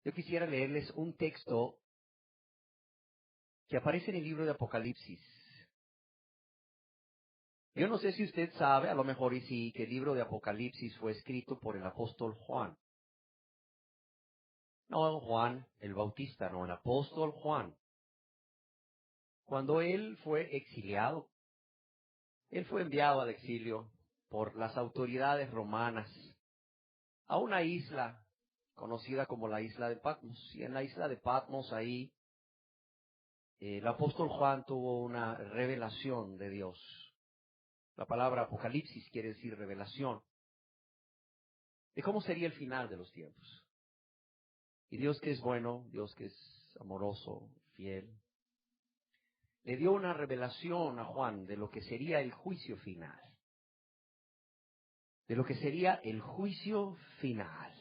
Yo quisiera leerles un texto que aparece en el libro de Apocalipsis. Yo no sé si usted sabe, a lo mejor y sí, que el libro de Apocalipsis fue escrito por el apóstol Juan. No Juan el Bautista, no, el apóstol Juan. Cuando él fue exiliado, él fue enviado al exilio por las autoridades romanas a una isla conocida como la isla de Patmos. Y en la isla de Patmos ahí el apóstol Juan tuvo una revelación de Dios. La palabra Apocalipsis quiere decir revelación de cómo sería el final de los tiempos. Y Dios, que es bueno, Dios que es amoroso, fiel, le dio una revelación a Juan de lo que sería el juicio final. De lo que sería el juicio final.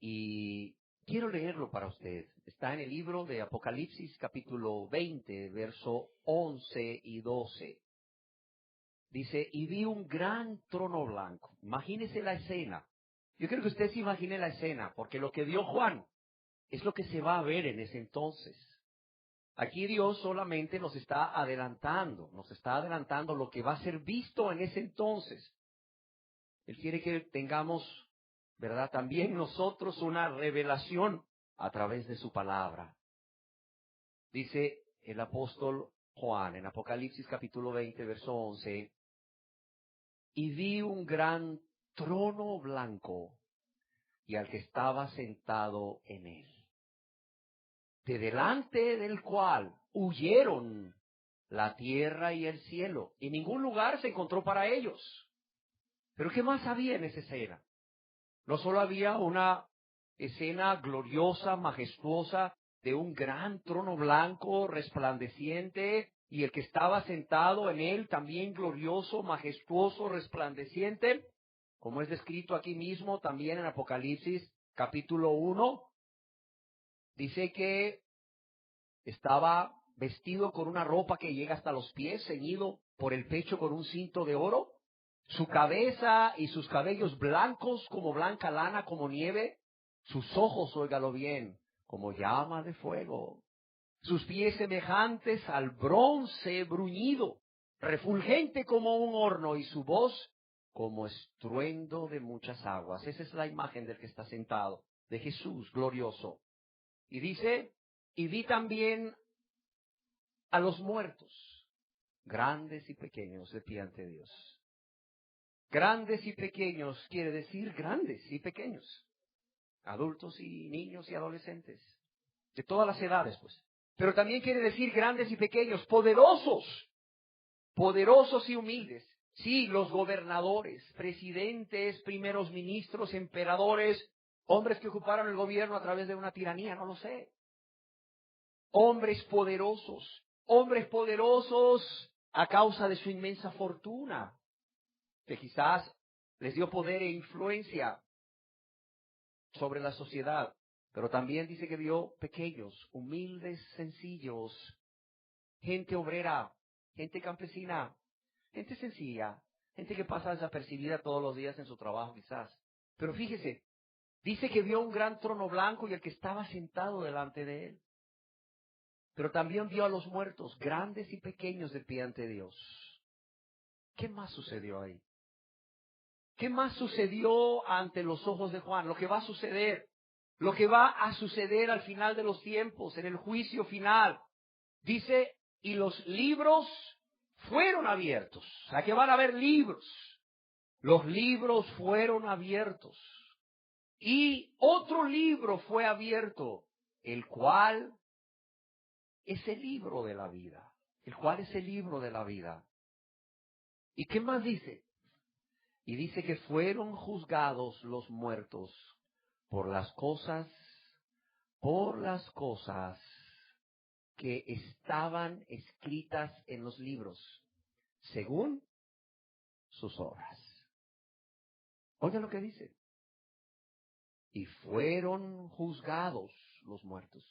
Y quiero leerlo para usted. Está en el libro de Apocalipsis, capítulo 20, verso 11 y 12. Dice, y vi un gran trono blanco. Imagínese la escena. Yo quiero que usted se imagine la escena, porque lo que vio Juan es lo que se va a ver en ese entonces. Aquí Dios solamente nos está adelantando lo que va a ser visto en ese entonces. Él quiere que tengamos, ¿verdad?, también nosotros una revelación a través de su palabra. Dice el apóstol Juan en Apocalipsis capítulo 20, verso 11, y vi un gran trono blanco y al que estaba sentado en él, de delante del cual huyeron la tierra y el cielo, y ningún lugar se encontró para ellos. Pero ¿qué más había en esa escena? No solo había una escena gloriosa, majestuosa, de un gran trono blanco, resplandeciente, y el que estaba sentado en él también glorioso, majestuoso, resplandeciente, como es descrito aquí mismo también en Apocalipsis capítulo 1, dice que estaba vestido con una ropa que llega hasta los pies, ceñido por el pecho con un cinto de oro, su cabeza y sus cabellos blancos como blanca lana, como nieve, sus ojos, óigalo bien, como llama de fuego, sus pies semejantes al bronce bruñido, refulgente como un horno, y su voz como estruendo de muchas aguas. Esa es la imagen del que está sentado, de Jesús glorioso. Y dice, y vi también a los muertos, grandes y pequeños, de pie ante Dios. Grandes y pequeños quiere decir grandes y pequeños, adultos y niños y adolescentes, de todas las edades, pues. Pero también quiere decir grandes y pequeños, poderosos, poderosos y humildes. Sí, los gobernadores, presidentes, primeros ministros, emperadores, hombres que ocuparon el gobierno a través de una tiranía, no lo sé. Hombres poderosos a causa de su inmensa fortuna, que quizás les dio poder e influencia sobre la sociedad. Pero también dice que vio pequeños, humildes, sencillos, gente obrera, gente campesina, gente sencilla, gente que pasa desapercibida todos los días en su trabajo quizás. Pero fíjese, dice que vio un gran trono blanco y el que estaba sentado delante de él. Pero también vio a los muertos, grandes y pequeños, de pie ante Dios. ¿Qué más sucedió ahí? ¿Qué más sucedió ante los ojos de Juan? Lo que va a suceder. Lo que va a suceder al final de los tiempos, en el juicio final. Dice, y los libros fueron abiertos. O sea, que van a haber libros. Los libros fueron abiertos. Y otro libro fue abierto, el cual es el libro de la vida. El cual es el libro de la vida. ¿Y qué más dice? Y dice que fueron juzgados los muertos por las cosas que estaban escritas en los libros, según sus obras. Oiga lo que dice. Y fueron juzgados los muertos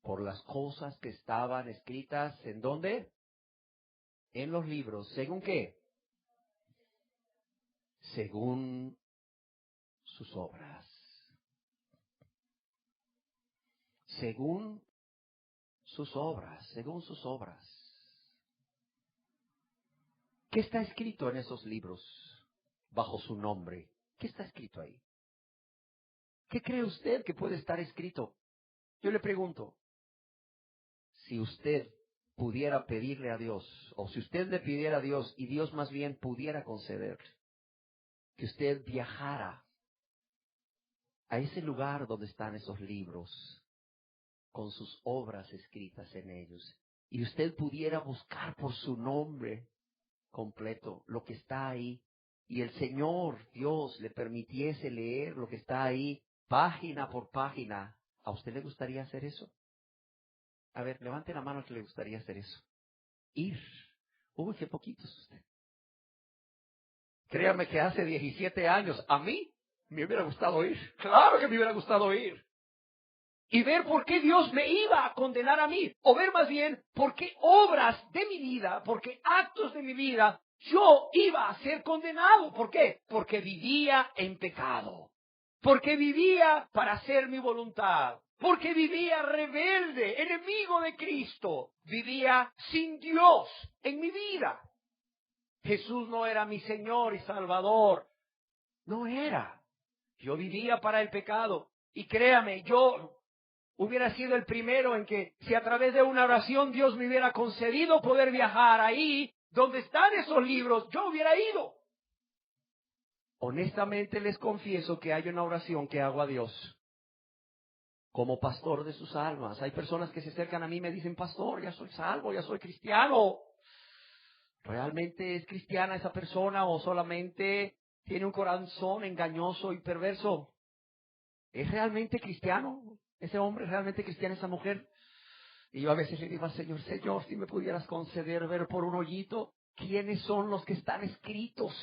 por las cosas que estaban escritas, ¿en dónde? En los libros. ¿Según qué? Según sus obras. Según sus obras, según sus obras. ¿Qué está escrito en esos libros bajo su nombre? ¿Qué está escrito ahí? ¿Qué cree usted que puede estar escrito? Yo le pregunto, si usted pudiera pedirle a Dios, o si usted le pidiera a Dios y Dios más bien pudiera conceder que usted viajara a ese lugar donde están esos libros, con sus obras escritas en ellos, y usted pudiera buscar por su nombre completo lo que está ahí, y el Señor Dios le permitiese leer lo que está ahí, página por página, ¿a usted le gustaría hacer eso? A ver, levante la mano que le gustaría hacer eso. Ir. Uy, qué poquitos usted. Créame que hace 17 años, a mí me hubiera gustado ir. Claro que me hubiera gustado ir. Y ver por qué Dios me iba a condenar a mí. O ver más bien por qué obras de mi vida, por qué actos de mi vida, yo iba a ser condenado. ¿Por qué? Porque vivía en pecado. Porque vivía para hacer mi voluntad. Porque vivía rebelde, enemigo de Cristo. Vivía sin Dios en mi vida. Jesús no era mi Señor y Salvador. No era. Yo vivía para el pecado. Y créame, yo hubiera sido el primero en que, si a través de una oración Dios me hubiera concedido poder viajar ahí, donde están esos libros, yo hubiera ido. Honestamente les confieso que hay una oración que hago a Dios como pastor de sus almas. Hay personas que se acercan a mí y me dicen, pastor, ya soy salvo, ya soy cristiano. ¿Realmente es cristiana esa persona o solamente tiene un corazón engañoso y perverso? ¿Es realmente cristiano ese hombre? ¿Es realmente cristiana esa mujer? Y yo a veces le digo al Señor, Señor, si me pudieras conceder ver por un hoyito quiénes son los que están escritos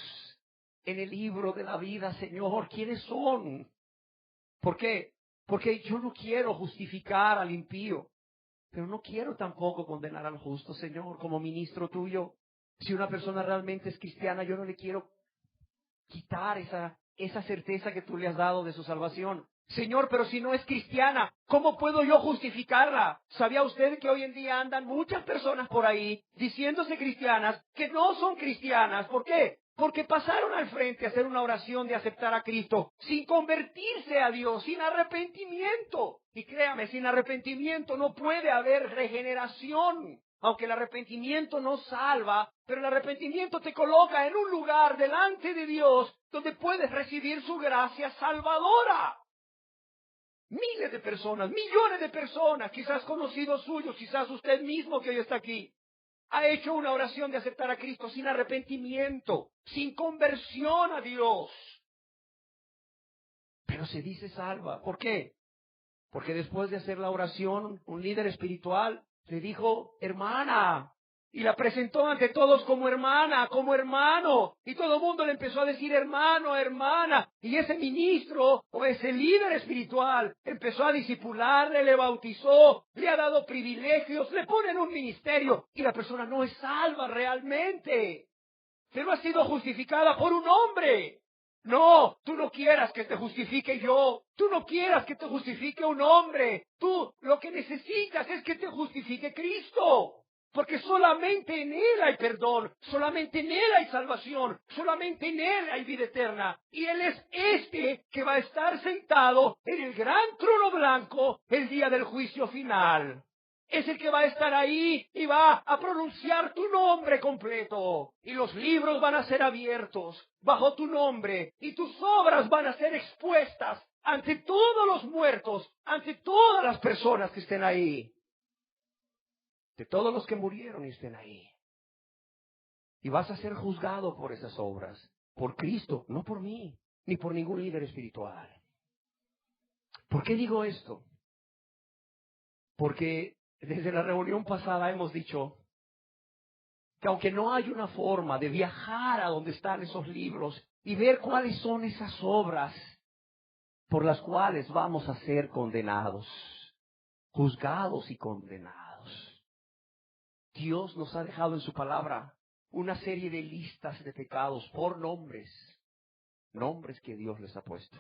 en el libro de la vida, Señor, ¿quiénes son? ¿Por qué? Porque yo no quiero justificar al impío, pero no quiero tampoco condenar al justo, Señor, como ministro tuyo. Si una persona realmente es cristiana, yo no le quiero quitar esa certeza que tú le has dado de su salvación. Señor, pero si no es cristiana, ¿cómo puedo yo justificarla? ¿Sabía usted que hoy en día andan muchas personas por ahí diciéndose cristianas que no son cristianas? ¿Por qué? Porque pasaron al frente a hacer una oración de aceptar a Cristo sin convertirse a Dios, sin arrepentimiento. Y créame, sin arrepentimiento no puede haber regeneración. Aunque el arrepentimiento no salva, pero el arrepentimiento te coloca en un lugar delante de Dios donde puedes recibir su gracia salvadora. Miles de personas, millones de personas, quizás conocidos suyos, quizás usted mismo que hoy está aquí, ha hecho una oración de aceptar a Cristo sin arrepentimiento, sin conversión a Dios. Pero se dice salva. ¿Por qué? Porque después de hacer la oración, un líder espiritual le dijo, hermana, y la presentó ante todos como hermana, como hermano, y todo el mundo le empezó a decir hermano, hermana, y ese ministro o ese líder espiritual empezó a discipularle, le bautizó, le ha dado privilegios, le pone en un ministerio, y la persona no es salva realmente, pero ha sido justificada por un hombre. No, tú no quieras que te justifique yo. Tú no quieras que te justifique un hombre. Tú lo que necesitas es que te justifique Cristo. Porque solamente en Él hay perdón, solamente en Él hay salvación, solamente en Él hay vida eterna. Y Él es este que va a estar sentado en el gran trono blanco el día del juicio final. Es el que va a estar ahí y va a pronunciar tu nombre completo. Y los libros van a ser abiertos bajo tu nombre. Y tus obras van a ser expuestas ante todos los muertos, ante todas las personas que estén ahí. De todos los que murieron y estén ahí. Y vas a ser juzgado por esas obras. Por Cristo, no por mí, ni por ningún líder espiritual. ¿Por qué digo esto? Porque desde la reunión pasada hemos dicho que aunque no hay una forma de viajar a donde están esos libros y ver cuáles son esas obras por las cuales vamos a ser condenados, juzgados y condenados, Dios nos ha dejado en su palabra una serie de listas de pecados por nombres que Dios les ha puesto.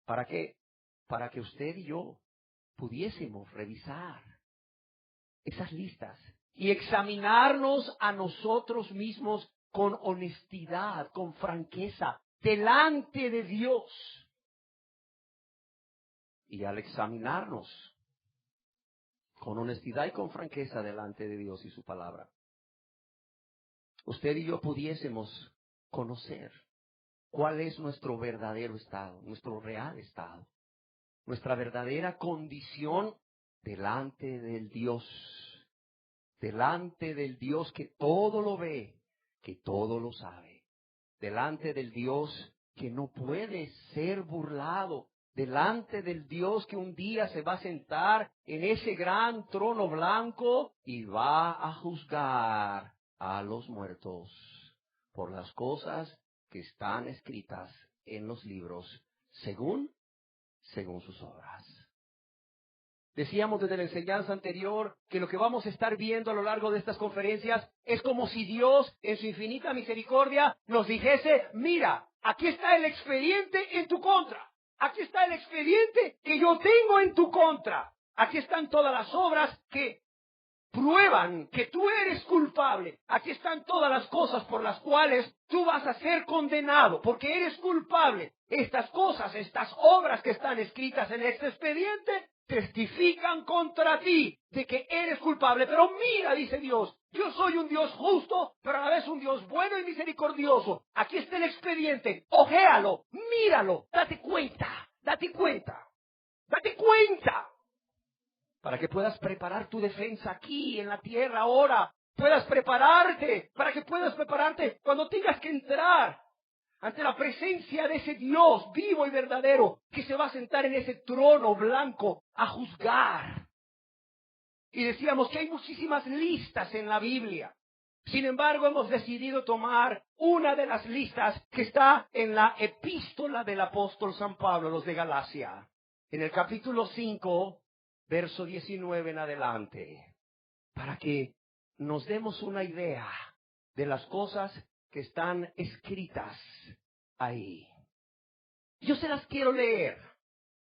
¿Para qué? Para que usted y yo pudiésemos revisar esas listas y examinarnos a nosotros mismos con honestidad, con franqueza, delante de Dios. Y al examinarnos con honestidad y con franqueza delante de Dios y su palabra, usted y yo pudiésemos conocer cuál es nuestro verdadero estado, nuestro real estado, nuestra verdadera condición delante del Dios que todo lo ve, que todo lo sabe, delante del Dios que no puede ser burlado, delante del Dios que un día se va a sentar en ese gran trono blanco y va a juzgar a los muertos por las cosas que están escritas en los libros según sus obras. Decíamos desde la enseñanza anterior que lo que vamos a estar viendo a lo largo de estas conferencias es como si Dios, en su infinita misericordia, nos dijese: mira, aquí está el expediente en tu contra. Aquí está el expediente que yo tengo en tu contra. Aquí están todas las obras que prueban que tú eres culpable. Aquí están todas las cosas por las cuales tú vas a ser condenado, porque eres culpable. Estas cosas, estas obras que están escritas en este expediente, testifican contra ti de que eres culpable. Pero mira, dice Dios, yo soy un Dios justo, pero a la vez un Dios bueno y misericordioso. Aquí está el expediente, ojéalo, míralo, date cuenta, date cuenta, date cuenta. Para que puedas preparar tu defensa aquí en la tierra ahora, puedas prepararte, para que puedas prepararte cuando tengas que entrar ante la presencia de ese Dios vivo y verdadero que se va a sentar en ese trono blanco a juzgar. Y decíamos que hay muchísimas listas en la Biblia. Sin embargo, hemos decidido tomar una de las listas que está en la epístola del apóstol San Pablo, los de Galacia, en el capítulo 5, verso 19 en adelante, para que nos demos una idea de las cosas que están escritas ahí. Yo se las quiero leer.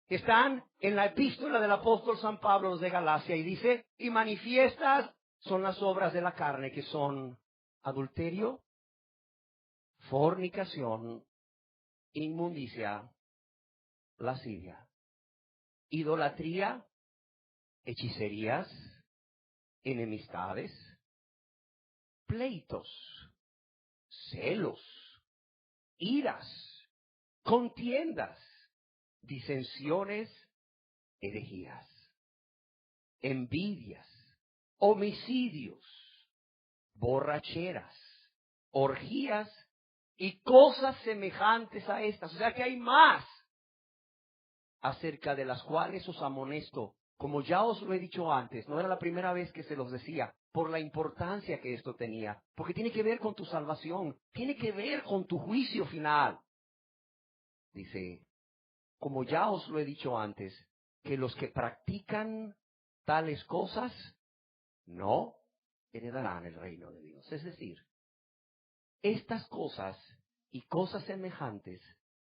Están en la epístola del apóstol San Pablo, los de Galacia, y dice: y manifiestas son las obras de la carne, que son adulterio, fornicación, inmundicia, lascivia, idolatría, hechicerías, enemistades, pleitos, celos, iras, contiendas, disensiones, herejías, envidias, homicidios, borracheras, orgías y cosas semejantes a estas. O sea que hay más, acerca de las cuales os amonesto, como ya os lo he dicho antes. No era la primera vez que se los decía, por la importancia que esto tenía, porque tiene que ver con tu salvación, tiene que ver con tu juicio final. Dice: como ya os lo he dicho antes, que los que practican tales cosas no heredarán el reino de Dios. Es decir, estas cosas y cosas semejantes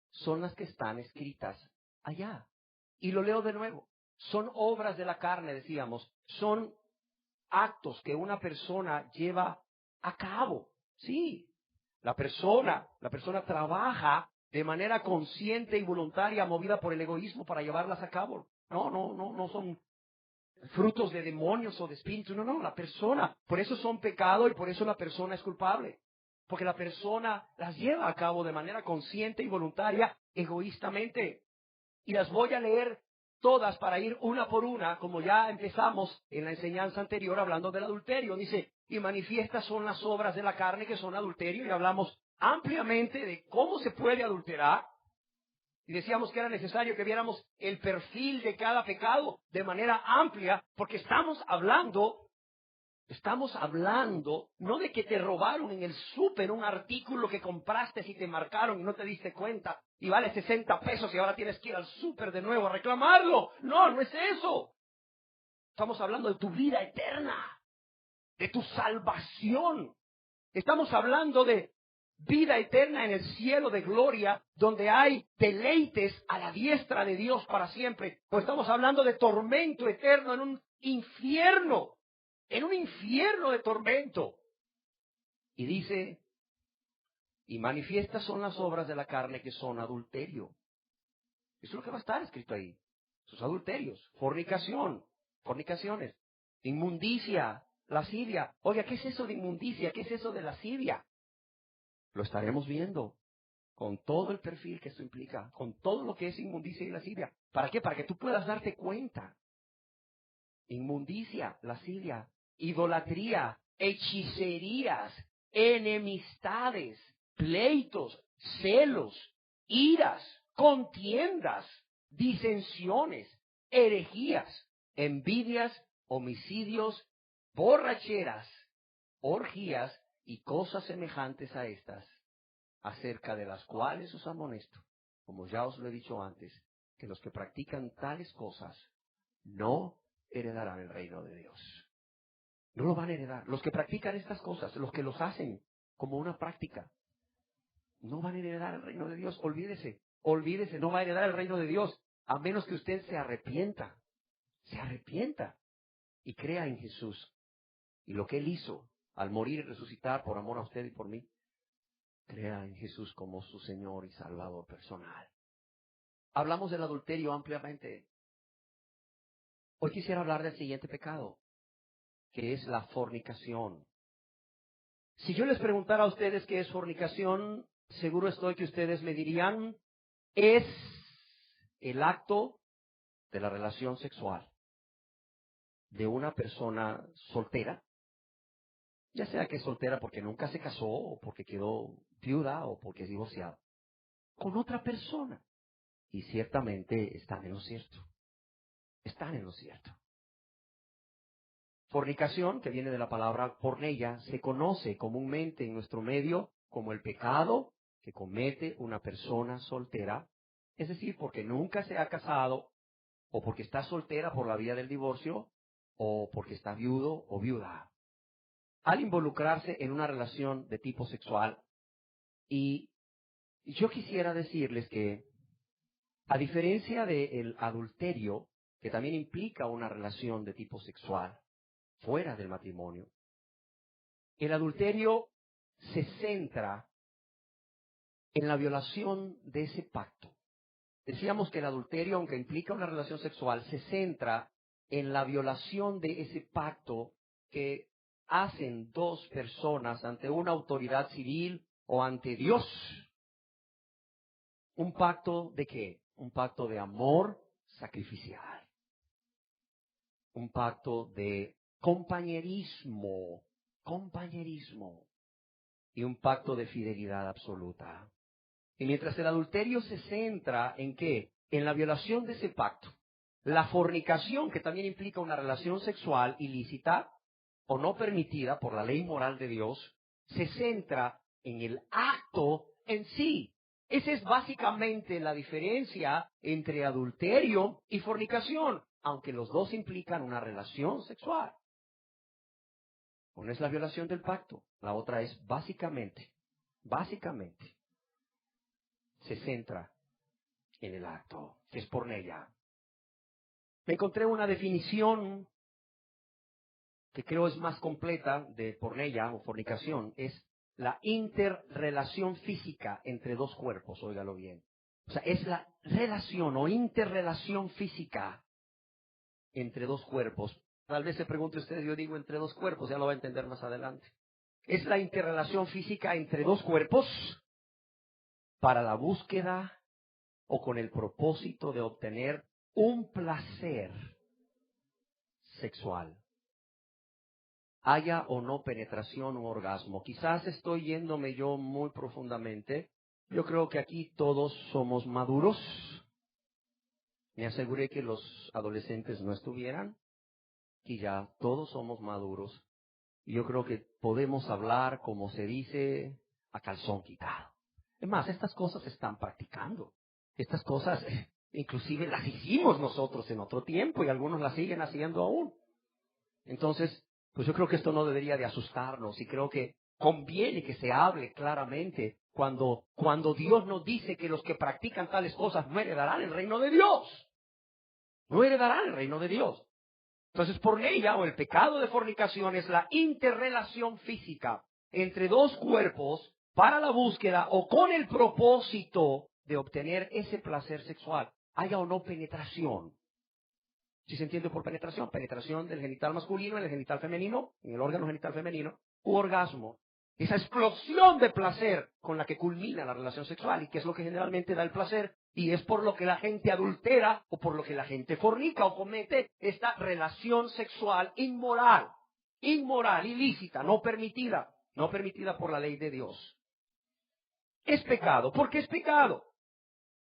son las que están escritas allá. Y lo leo de nuevo. Son obras de la carne, decíamos. Son actos que una persona lleva a cabo. Sí, la persona trabaja de manera consciente y voluntaria, movida por el egoísmo para llevarlas a cabo. No son frutos de demonios o de espíritus. No, la persona, por eso son pecado y por eso la persona es culpable. Porque la persona las lleva a cabo de manera consciente y voluntaria, egoístamente. Y las voy a leer todas para ir una por una, como ya empezamos en la enseñanza anterior hablando del adulterio. Dice: y manifiestas son las obras de la carne, que son adulterio, y hablamos ampliamente de cómo se puede adulterar. Y decíamos que era necesario que viéramos el perfil de cada pecado de manera amplia, porque estamos hablando no de que te robaron en el súper un artículo que compraste y te marcaron y no te diste cuenta y vale 60 pesos y ahora tienes que ir al súper de nuevo a reclamarlo. No es eso. Estamos hablando de tu vida eterna, de tu salvación. Estamos hablando de vida eterna en el cielo de gloria, donde hay deleites a la diestra de Dios para siempre. Pues estamos hablando de tormento eterno en un infierno de tormento. Y dice, y manifiestas son las obras de la carne que son adulterio. Eso es lo que va a estar escrito ahí. Sus adulterios, fornicaciones, inmundicia, lascivia. Oiga, ¿qué es eso de inmundicia? ¿Qué es eso de lascivia? Lo estaremos viendo con todo el perfil que esto implica, con todo lo que es inmundicia y lascivia. ¿Para qué? Para que tú puedas darte cuenta. Inmundicia, lascivia, idolatría, hechicerías, enemistades, pleitos, celos, iras, contiendas, disensiones, herejías, envidias, homicidios, borracheras, orgías y cosas semejantes a estas, acerca de las cuales os amonesto, como ya os lo he dicho antes, que los que practican tales cosas no heredarán el reino de Dios. No lo van a heredar. Los que practican estas cosas, los que los hacen como una práctica, no van a heredar el reino de Dios. Olvídese, no va a heredar el reino de Dios, a menos que usted se arrepienta y crea en Jesús. Y lo que Él hizo al morir y resucitar por amor a usted y por mí, crea en Jesús como su Señor y Salvador personal. Hablamos del adulterio ampliamente. Hoy quisiera hablar del siguiente pecado, que es la fornicación. Si yo les preguntara a ustedes qué es fornicación, seguro estoy que ustedes me dirían, es el acto de la relación sexual de una persona soltera, ya sea que es soltera porque nunca se casó, o porque quedó viuda, o porque es divorciada, con otra persona. Y ciertamente están en lo cierto. Fornicación, que viene de la palabra porneia, se conoce comúnmente en nuestro medio como el pecado que comete una persona soltera, es decir, porque nunca se ha casado, o porque está soltera por la vía del divorcio, o porque está viudo o viuda, al involucrarse en una relación de tipo sexual. Y yo quisiera decirles que, a diferencia del adulterio, que también implica una relación de tipo sexual fuera del matrimonio, el adulterio se centra en la violación de ese pacto. Decíamos que el adulterio, aunque implica una relación sexual, se centra en la violación de ese pacto que hacen dos personas ante una autoridad civil o ante Dios. ¿Un pacto de qué? Un pacto de amor sacrificial. Un pacto de compañerismo. Y un pacto de fidelidad absoluta. Y mientras el adulterio se centra en ¿qué? En la violación de ese pacto. La fornicación, que también implica una relación sexual ilícita o no permitida por la ley moral de Dios, se centra en el acto en sí. Esa es básicamente la diferencia entre adulterio y fornicación, aunque los dos implican una relación sexual. Una es la violación del pacto, la otra es básicamente, se centra en el acto, que es porneia. Me encontré una definición que creo es más completa de porneia o fornicación, es la interrelación física entre dos cuerpos, óigalo bien. O sea, es la relación o interrelación física entre dos cuerpos. Tal vez se pregunte usted, yo digo entre dos cuerpos, ya lo va a entender más adelante. Es la interrelación física entre dos cuerpos para la búsqueda o con el propósito de obtener un placer sexual. Haya o no penetración u orgasmo. Quizás estoy yéndome yo muy profundamente. Yo creo que aquí todos somos maduros. Me aseguré que los adolescentes no estuvieran. Y ya todos somos maduros. Y yo creo que podemos hablar, como se dice, a calzón quitado. Es más, estas cosas se están practicando. Estas cosas, inclusive las hicimos nosotros en otro tiempo y algunos las siguen haciendo aún. Entonces, pues yo creo que esto no debería de asustarnos y creo que conviene que se hable claramente cuando Dios nos dice que los que practican tales cosas no heredarán el reino de Dios. No heredarán el reino de Dios. Entonces, porneia o el pecado de fornicación es la interrelación física entre dos cuerpos para la búsqueda o con el propósito de obtener ese placer sexual, haya o no penetración. ¿Sí se entiende por penetración? Penetración del genital masculino en el genital femenino, en el órgano genital femenino, u orgasmo. Esa explosión de placer con la que culmina la relación sexual y que es lo que generalmente da el placer y es por lo que la gente adultera o por lo que la gente fornica o comete esta relación sexual inmoral, ilícita, no permitida por la ley de Dios. Es pecado. ¿Por qué es pecado?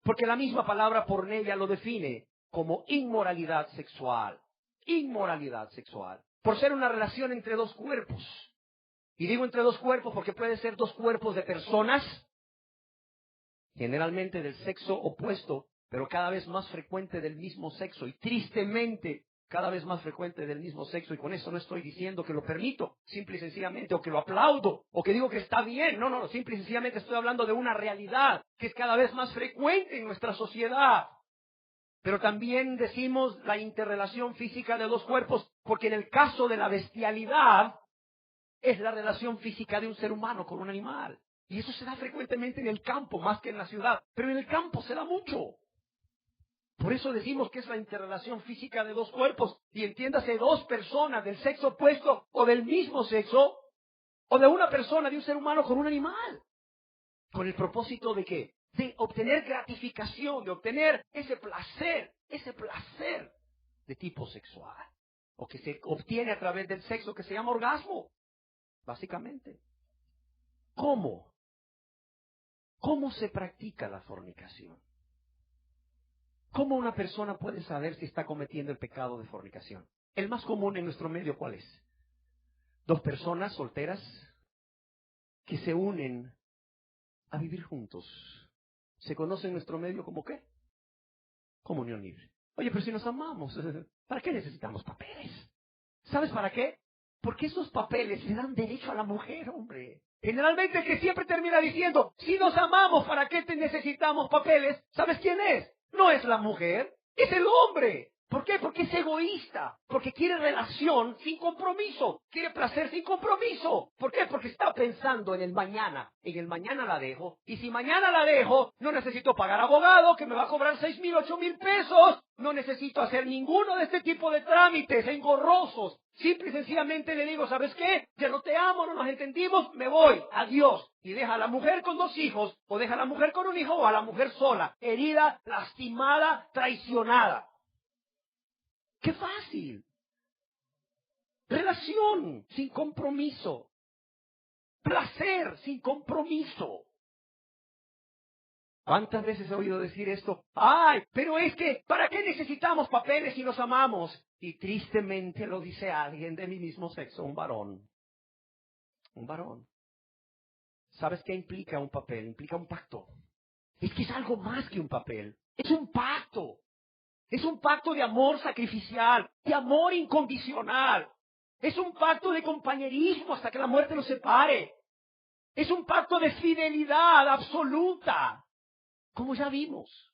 Porque la misma palabra porneia lo define como inmoralidad sexual. Inmoralidad sexual. Por ser una relación entre dos cuerpos. Y digo entre dos cuerpos porque puede ser dos cuerpos de personas, generalmente del sexo opuesto, pero cada vez más frecuente del mismo sexo. Y tristemente, cada vez más frecuente del mismo sexo. Y con eso no estoy diciendo que lo permito, simple y sencillamente, o que lo aplaudo, o que digo que está bien. No, simple y sencillamente estoy hablando de una realidad que es cada vez más frecuente en nuestra sociedad. Pero también decimos la interrelación física de dos cuerpos, porque en el caso de la bestialidad, es la relación física de un ser humano con un animal. Y eso se da frecuentemente en el campo, más que en la ciudad. Pero en el campo se da mucho. Por eso decimos que es la interrelación física de dos cuerpos. Y entiéndase, dos personas del sexo opuesto o del mismo sexo, o de una persona, de un ser humano con un animal. ¿Con el propósito de qué? De obtener gratificación, de obtener ese placer de tipo sexual. O que se obtiene a través del sexo que se llama orgasmo. Básicamente. ¿Cómo? ¿Cómo se practica la fornicación? ¿Cómo una persona puede saber si está cometiendo el pecado de fornicación? El más común en nuestro medio, ¿cuál es? Dos personas solteras que se unen a vivir juntos. ¿Se conoce en nuestro medio como qué? Comunión libre. Oye, pero si nos amamos, ¿para qué necesitamos papeles? ¿Sabes para qué? Porque esos papeles le dan derecho a la mujer, hombre. Generalmente el que siempre termina diciendo, si nos amamos, ¿para qué necesitamos papeles? ¿Sabes quién es? No es la mujer, es el hombre. ¿Por qué? Porque es egoísta, porque quiere relación sin compromiso, quiere placer sin compromiso. ¿Por qué? Porque está pensando en el mañana la dejo, y si mañana la dejo, no necesito pagar abogado que me va a cobrar 6,000, 8,000 pesos, no necesito hacer ninguno de este tipo de trámites engorrosos. Simple y sencillamente le digo, ¿sabes qué? Ya no te amo, no nos entendimos, me voy, adiós. Y deja a la mujer con 2 hijos, o deja a la mujer con un hijo, o a la mujer sola, herida, lastimada, traicionada. ¡Qué fácil! Relación sin compromiso. Placer sin compromiso. ¿Cuántas veces he oído decir esto? ¡Ay, pero es que, ¿para qué necesitamos papeles si nos amamos? Y tristemente lo dice alguien de mi mismo sexo, un varón. Un varón. ¿Sabes qué implica un papel? Implica un pacto. Es que es algo más que un papel. Es un pacto. Es un pacto de amor sacrificial, de amor incondicional. Es un pacto de compañerismo hasta que la muerte nos separe. Es un pacto de fidelidad absoluta, como ya vimos.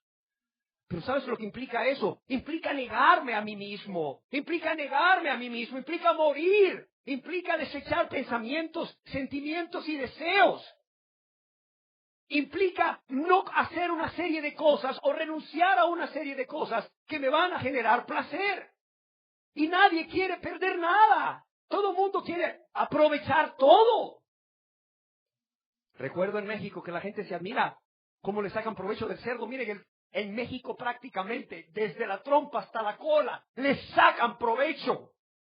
Pero ¿sabes lo que implica eso? Implica negarme a mí mismo. Implica morir. Implica desechar pensamientos, sentimientos y deseos. Implica no hacer una serie de cosas o renunciar a una serie de cosas que me van a generar placer. Y nadie quiere perder nada. Todo el mundo quiere aprovechar todo. Recuerdo en México que la gente se admira cómo le sacan provecho del cerdo. Miren, en México prácticamente, desde la trompa hasta la cola, le sacan provecho.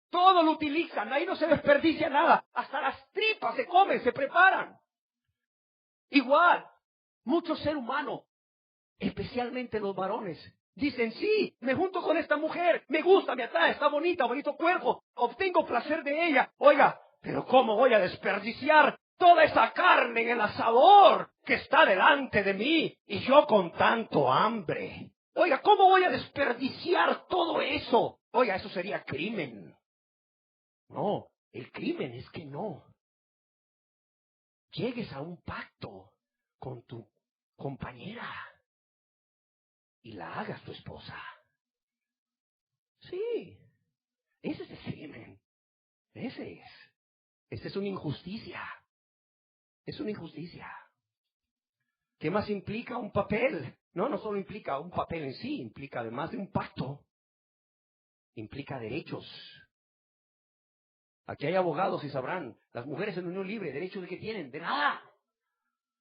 Todo lo utilizan, ahí no se desperdicia nada. Hasta las tripas se comen, se preparan. Igual, mucho ser humano, especialmente los varones, dicen, sí, me junto con esta mujer, me gusta, me atrae, está bonita, bonito cuerpo, obtengo placer de ella. Oiga, pero ¿cómo voy a desperdiciar toda esa carne en el asador que está delante de mí y yo con tanto hambre? Oiga, ¿cómo voy a desperdiciar todo eso? Oiga, eso sería crimen. No, el crimen es que no. llegues a un pacto con tu compañera y la hagas tu esposa. Sí, ese es el crimen. Esa es una injusticia. Es una injusticia. ¿Qué más implica un papel? No solo implica un papel en sí, implica además de un pacto, implica derechos. Aquí hay abogados y sabrán, las mujeres en unión libre, ¿derechos de qué tienen? De nada.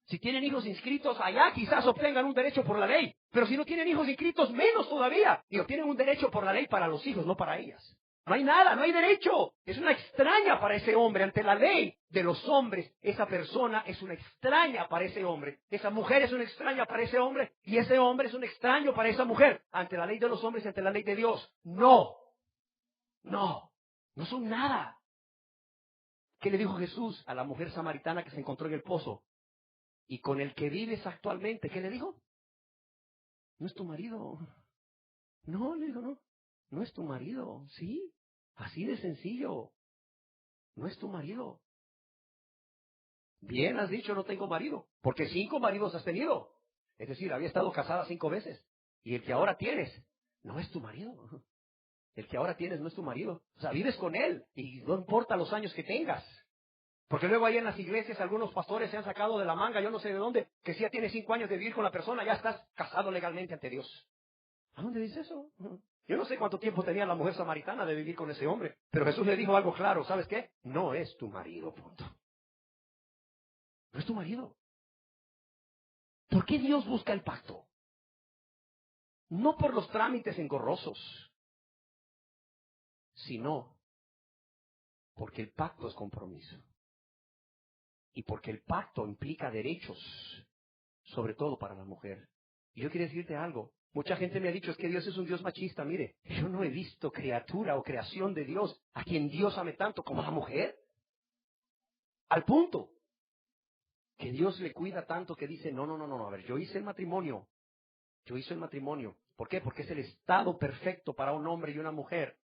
Si tienen hijos inscritos allá, quizás obtengan un derecho por la ley. Pero si no tienen hijos inscritos, menos todavía. Y obtienen un derecho por la ley para los hijos, no para ellas. No hay nada, no hay derecho. Es una extraña para ese hombre. Ante la ley de los hombres, esa persona es una extraña para ese hombre. Esa mujer es una extraña para ese hombre. Y ese hombre es un extraño para esa mujer. Ante la ley de los hombres y ante la ley de Dios. No son nada. ¿Qué le dijo Jesús a la mujer samaritana que se encontró en el pozo? Y con el que vives actualmente, ¿qué le dijo? No es tu marido. No, le dijo, no es tu marido. Sí, así de sencillo. No es tu marido. Bien has dicho, no tengo marido, porque 5 maridos has tenido. Es decir, había estado casada 5 veces. Y el que ahora tienes, no es tu marido. El que ahora tienes no es tu marido. O sea, vives con él y no importa los años que tengas. Porque luego ahí en las iglesias algunos pastores se han sacado de la manga, yo no sé de dónde, que si ya tienes 5 años de vivir con la persona, ya estás casado legalmente ante Dios. ¿A dónde dice eso? Yo no sé cuánto tiempo tenía la mujer samaritana de vivir con ese hombre, pero Jesús le dijo algo claro, ¿sabes qué? No es tu marido, punto. No es tu marido. ¿Por qué Dios busca el pacto? No por los trámites engorrosos, sino porque el pacto es compromiso. Y porque el pacto implica derechos, sobre todo para la mujer. Y yo quiero decirte algo. Mucha gente me ha dicho, es que Dios es un Dios machista. Mire, yo no he visto criatura o creación de Dios a quien Dios ame tanto como a la mujer. Al punto que Dios le cuida tanto que dice, no. A ver, yo hice el matrimonio. ¿Por qué? Porque es el estado perfecto para un hombre y una mujer.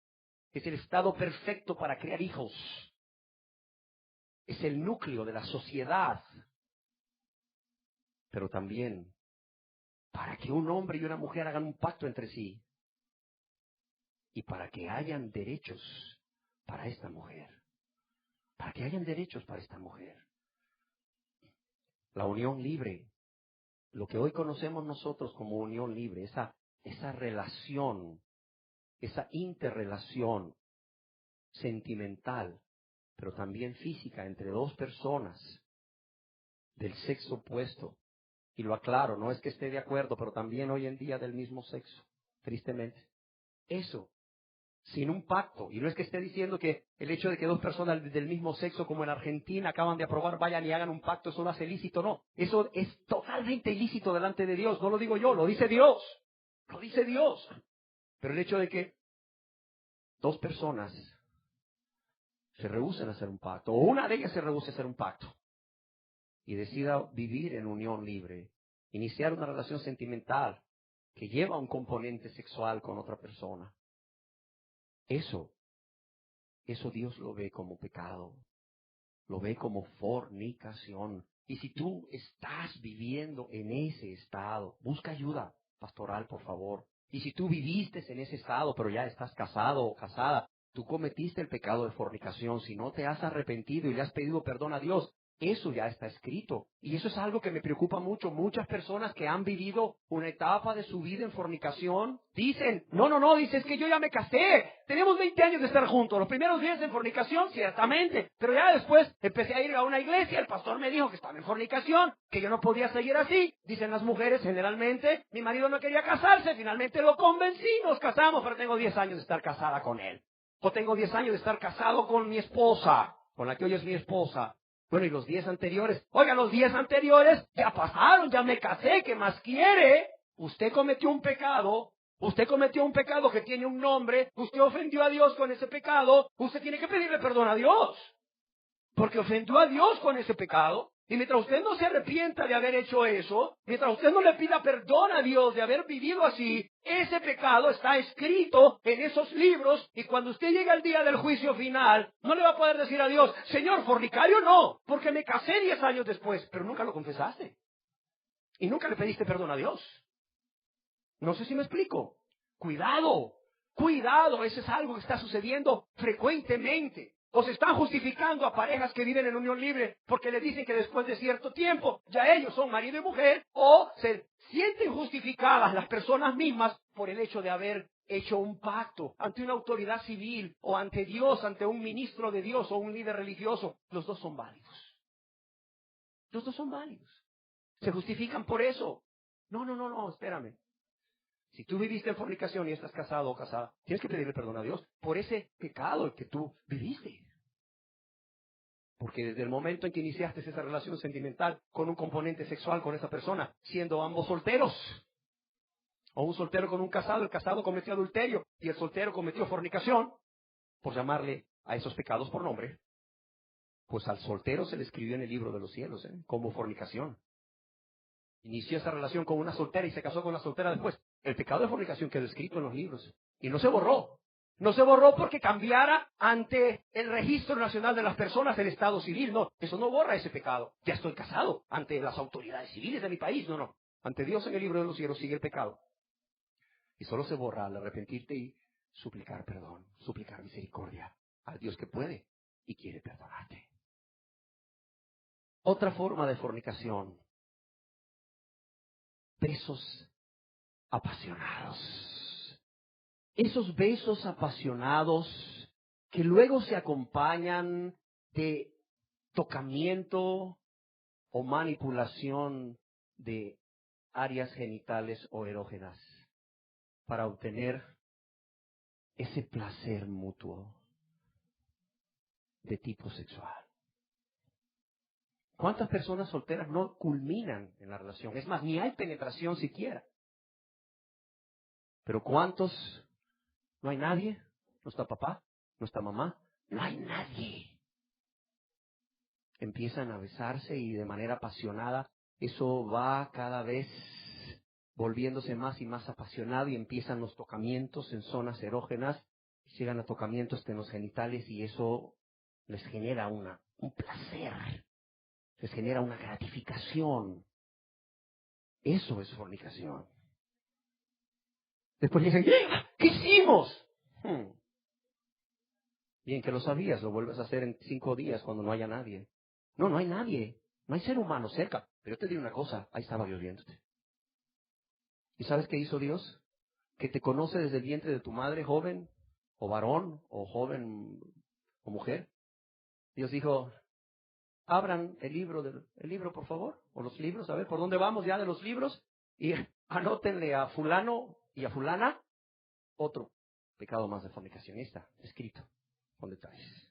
Es el estado perfecto para crear hijos. Es el núcleo de la sociedad. Pero también para que un hombre y una mujer hagan un pacto entre sí. Y para que hayan derechos para esta mujer. Para que hayan derechos para esta mujer. La unión libre. Lo que hoy conocemos nosotros como unión libre. Esa relación. Esa interrelación sentimental. Pero también física entre 2 personas del sexo opuesto. Y lo aclaro, no es que esté de acuerdo, pero también hoy en día del mismo sexo. Tristemente. Eso. Sin un pacto. Y no es que esté diciendo que el hecho de que 2 personas del mismo sexo, como en Argentina, acaban de aprobar, vayan y hagan un pacto, eso lo hace ilícito. No, eso es totalmente ilícito delante de Dios. No lo digo yo, lo dice Dios. Lo dice Dios. Pero el hecho de que 2 personas se rehúsen a hacer un pacto, o una de ellas se rehúse a hacer un pacto, y decida vivir en unión libre, iniciar una relación sentimental que lleva un componente sexual con otra persona, Eso Dios lo ve como pecado, lo ve como fornicación. Y si tú estás viviendo en ese estado, busca ayuda pastoral, por favor. Y si tú viviste en ese estado, pero ya estás casado o casada, tú cometiste el pecado de fornicación, si no te has arrepentido y le has pedido perdón a Dios, eso ya está escrito. Y eso es algo que me preocupa mucho. Muchas personas que han vivido una etapa de su vida en fornicación dicen, no, dices que yo ya me casé. Tenemos 20 años de estar juntos. Los primeros días en fornicación, ciertamente. Pero ya después empecé a ir a una iglesia. El pastor me dijo que estaba en fornicación, que yo no podía seguir así. Dicen las mujeres generalmente, mi marido no quería casarse. Finalmente lo convencí, nos casamos, pero tengo 10 años de estar casada con él. O tengo 10 años de estar casado con mi esposa, con la que hoy es mi esposa. Bueno, y los 10 anteriores, oiga, los 10 anteriores ya pasaron, ya me casé, ¿qué más quiere? Usted cometió un pecado que tiene un nombre, usted ofendió a Dios con ese pecado, usted tiene que pedirle perdón a Dios, porque ofendió a Dios con ese pecado. Y mientras usted no se arrepienta de haber hecho eso, mientras usted no le pida perdón a Dios de haber vivido así, ese pecado está escrito en esos libros y cuando usted llegue al día del juicio final, no le va a poder decir a Dios, Señor, fornicario no, porque me casé 10 años después, pero nunca lo confesaste. Y nunca le pediste perdón a Dios. No sé si me explico. Cuidado, cuidado, eso es algo que está sucediendo frecuentemente. O se están justificando a parejas que viven en unión libre porque le dicen que después de cierto tiempo ya ellos son marido y mujer, o se sienten justificadas las personas mismas por el hecho de haber hecho un pacto ante una autoridad civil o ante Dios, ante un ministro de Dios o un líder religioso. Los dos son válidos. Los dos son válidos. Se justifican por eso. No, espérame. Si tú viviste en fornicación y estás casado o casada, tienes que pedirle perdón a Dios por ese pecado que tú viviste. Porque desde el momento en que iniciaste esa relación sentimental con un componente sexual con esa persona, siendo ambos solteros, o un soltero con un casado, el casado cometió adulterio y el soltero cometió fornicación, por llamarle a esos pecados por nombre, pues al soltero se le escribió en el libro de los cielos, como fornicación. Inició esa relación con una soltera y se casó con la soltera después. El pecado de fornicación quedó escrito en los libros y no se borró. No se borró porque cambiara ante el Registro Nacional de las Personas el Estado Civil. No, eso no borra ese pecado. Ya estoy casado ante las autoridades civiles de mi país. No. Ante Dios en el libro de los cielos sigue el pecado. Y solo se borra al arrepentirte y suplicar perdón, suplicar misericordia al Dios que puede y quiere perdonarte. Otra forma de fornicación. Besos apasionados. Esos besos apasionados que luego se acompañan de tocamiento o manipulación de áreas genitales o erógenas para obtener ese placer mutuo de tipo sexual. ¿Cuántas personas solteras no culminan en la relación? Es más, ni hay penetración siquiera. Pero ¿cuántos? No hay nadie, no está papá, no está mamá, no hay nadie. Empiezan a besarse y de manera apasionada, eso va cada vez volviéndose más y más apasionado y empiezan los tocamientos en zonas erógenas, llegan a tocamientos en los genitales y eso les genera un placer, les genera una gratificación. Eso es fornicación. Después dicen, ¿qué hicimos? Bien que lo sabías, lo vuelves a hacer en 5 días cuando no haya nadie. No hay nadie. No hay ser humano cerca. Pero yo te digo una cosa, ahí estaba Dios viéndote. ¿Y sabes qué hizo Dios? Que te conoce desde el vientre de tu madre, joven, o varón, o joven, o mujer. Dios dijo, abran el libro, por favor, o los libros, a ver, ¿por dónde vamos ya de los libros? Y anótenle a fulano y a fulana otro pecado más de fornicacionista, escrito, con detalles.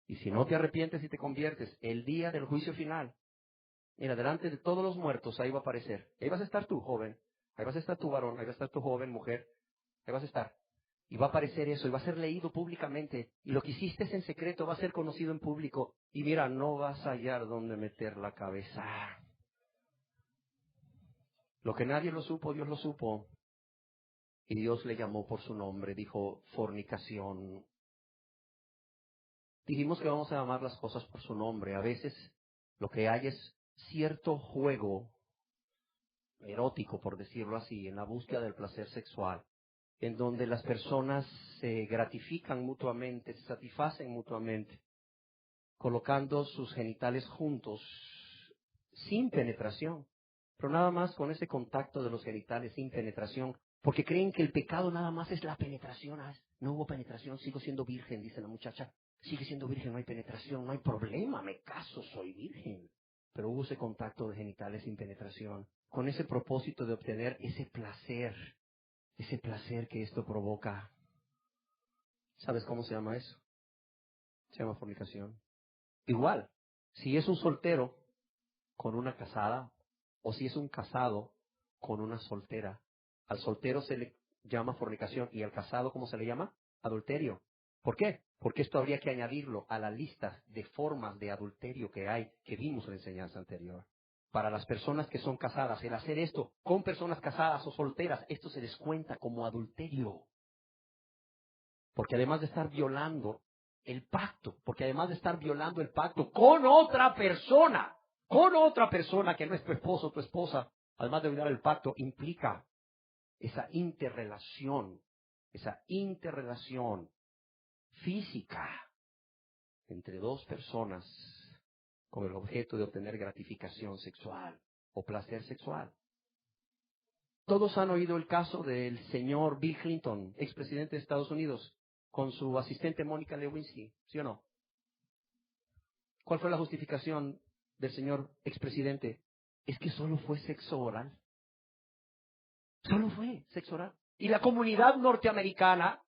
Y si no te arrepientes y te conviertes, el día del juicio final, mira, delante de todos los muertos, ahí va a aparecer. Ahí vas a estar tú, joven. Ahí vas a estar tú, varón. Ahí va a estar tu joven, mujer. Ahí vas a estar. Y va a aparecer eso, y va a ser leído públicamente. Y lo que hiciste en secreto va a ser conocido en público. Y mira, no vas a hallar dónde meter la cabeza. Lo que nadie lo supo, Dios lo supo. Y Dios le llamó por su nombre, dijo fornicación. Dijimos que vamos a llamar las cosas por su nombre. A veces lo que hay es cierto juego erótico, por decirlo así, en la búsqueda del placer sexual, en donde las personas se gratifican mutuamente, se satisfacen mutuamente, colocando sus genitales juntos, sin penetración, pero nada más con ese contacto de los genitales sin penetración, porque creen que el pecado nada más es la penetración. No hubo penetración, sigo siendo virgen, dice la muchacha. Sigue siendo virgen, no hay penetración, no hay problema, me caso, soy virgen. Pero hubo ese contacto de genitales sin penetración, con ese propósito de obtener ese placer que esto provoca. ¿Sabes cómo se llama eso? Se llama fornicación. Igual, si es un soltero con una casada, o si es un casado con una soltera, al soltero se le llama fornicación, y al casado, ¿cómo se le llama? Adulterio. ¿Por qué? Porque esto habría que añadirlo a la lista de formas de adulterio que hay, que vimos en la enseñanza anterior. Para las personas que son casadas, el hacer esto con personas casadas o solteras, esto se les cuenta como adulterio. Porque además de estar violando el pacto, con otra persona que no es tu esposo o tu esposa, además de violar el pacto, implica esa interrelación física entre dos personas con el objeto de obtener gratificación sexual o placer sexual. Todos han oído el caso del señor Bill Clinton, expresidente de Estados Unidos, con su asistente Mónica Lewinsky, ¿sí o no? ¿Cuál fue la justificación del señor expresidente? Es que solo fue sexo oral. Solo fue sexo oral. Y la comunidad norteamericana,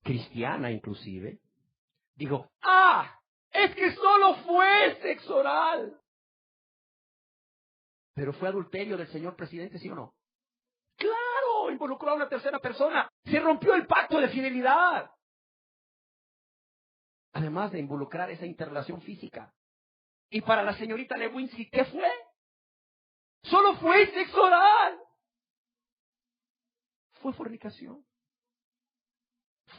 cristiana inclusive, dijo, es que solo fue sexo oral. Pero fue adulterio del señor presidente, ¿sí o no? ¡Claro! Involucró a una tercera persona. Se rompió el pacto de fidelidad. Además de involucrar esa interrelación física. Y para la señorita Lewinsky, ¿qué fue? Solo fue sexo oral. Fue fornicación.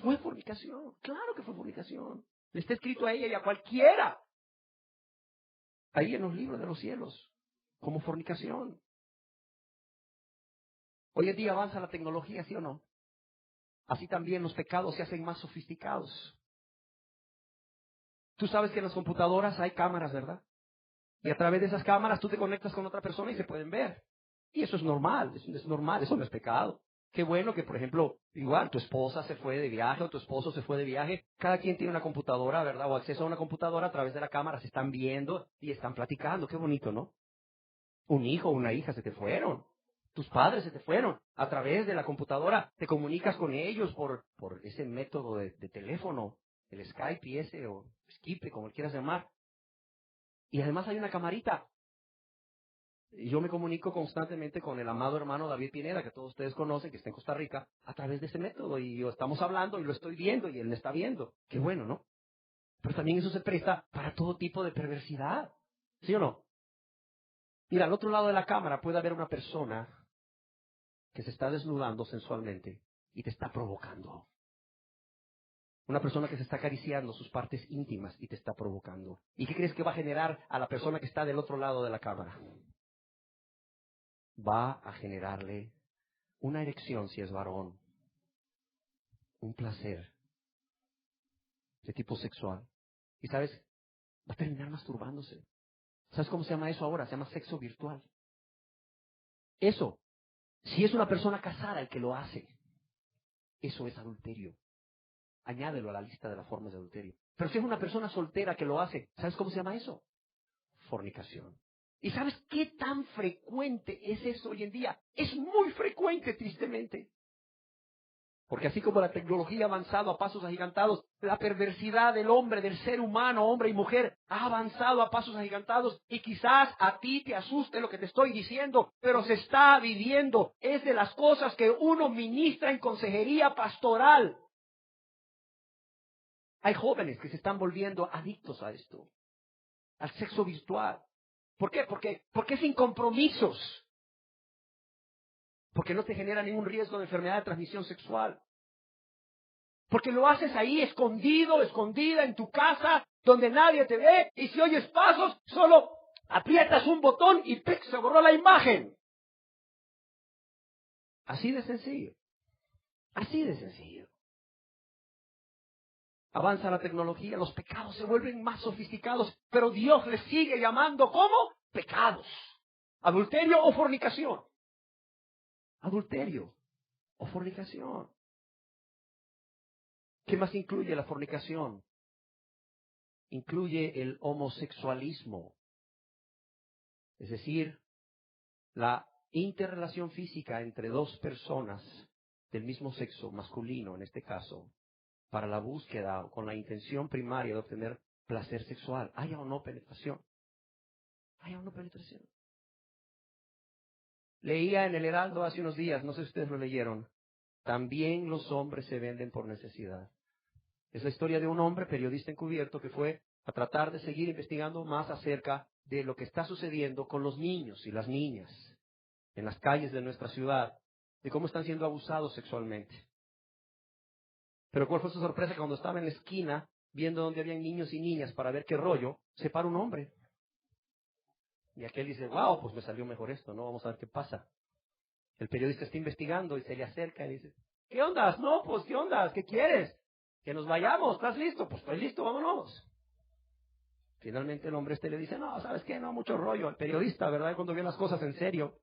Fue fornicación. Claro que fue fornicación. Le está escrito a ella y a cualquiera. Ahí en los libros de los cielos. Como fornicación. Hoy en día avanza la tecnología, ¿sí o no? Así también los pecados se hacen más sofisticados. Tú sabes que en las computadoras hay cámaras, ¿verdad? Y a través de esas cámaras tú te conectas con otra persona y se pueden ver. Y eso es normal, eso no es pecado. Qué bueno que, por ejemplo, igual tu esposa se fue de viaje o tu esposo se fue de viaje. Cada quien tiene una computadora, ¿verdad? O acceso a una computadora, a través de la cámara se están viendo y están platicando. Qué bonito, ¿no? Un hijo o una hija se te fueron. Tus padres se te fueron. A través de la computadora te comunicas con ellos por ese método de teléfono, el Skype y ese, o Skype, como le quieras llamar. Y además hay una camarita. Y yo me comunico constantemente con el amado hermano David Pineda, que todos ustedes conocen, que está en Costa Rica, a través de ese método. Y estamos hablando y lo estoy viendo y él me está viendo. Qué bueno, ¿no? Pero también eso se presta para todo tipo de perversidad. ¿Sí o no? Mira, al otro lado de la cámara puede haber una persona que se está desnudando sensualmente y te está provocando. Una persona que se está acariciando sus partes íntimas y te está provocando. ¿Y qué crees que va a generar a la persona que está del otro lado de la cámara? Va a generarle una erección si es varón, un placer de tipo sexual. Y sabes, va a terminar masturbándose. ¿Sabes cómo se llama eso ahora? Se llama sexo virtual. Eso, si es una persona casada el que lo hace, eso es adulterio. Añádelo a la lista de las formas de adulterio. Pero si es una persona soltera que lo hace, ¿sabes cómo se llama eso? Fornicación. ¿Y sabes qué tan frecuente es eso hoy en día? Es muy frecuente, tristemente. Porque así como la tecnología ha avanzado a pasos agigantados, la perversidad del hombre, del ser humano, hombre y mujer, ha avanzado a pasos agigantados y quizás a ti te asuste lo que te estoy diciendo, pero se está viviendo. Es de las cosas que uno ministra en consejería pastoral. Hay jóvenes que se están volviendo adictos a esto, al sexo virtual. ¿Por qué? Porque sin compromisos. Porque no te genera ningún riesgo de enfermedad de transmisión sexual. Porque lo haces ahí escondido, escondida en tu casa, donde nadie te ve, y si oyes pasos, solo aprietas un botón y ¡pic! Se borró la imagen. Así de sencillo. Así de sencillo. Avanza la tecnología, los pecados se vuelven más sofisticados, pero Dios les sigue llamando ¿cómo? Pecados. Adulterio o fornicación. Adulterio o fornicación. ¿Qué más incluye la fornicación? Incluye el homosexualismo. Es decir, la interrelación física entre dos personas del mismo sexo, masculino en este caso, para la búsqueda o con la intención primaria de obtener placer sexual. ¿Haya o no penetración? ¿Haya o no penetración? Leía en el Heraldo hace unos días, no sé si ustedes lo leyeron, también los hombres se venden por necesidad. Es la historia de un hombre, periodista encubierto, que fue a tratar de seguir investigando más acerca de lo que está sucediendo con los niños y las niñas en las calles de nuestra ciudad, de cómo están siendo abusados sexualmente. Pero ¿cuál fue su sorpresa? Cuando estaba en la esquina, viendo donde habían niños y niñas para ver qué rollo, se para un hombre. Y aquel dice, wow, pues me salió mejor esto, ¿no? Vamos a ver qué pasa. El periodista está investigando y se le acerca y dice, ¿qué ondas? No, pues, ¿qué ondas? ¿Qué quieres? Que nos vayamos, ¿estás listo? Pues estoy listo, vámonos. Finalmente el hombre le dice, no, ¿sabes qué? No, mucho rollo. El periodista, ¿verdad? Cuando ve las cosas en serio.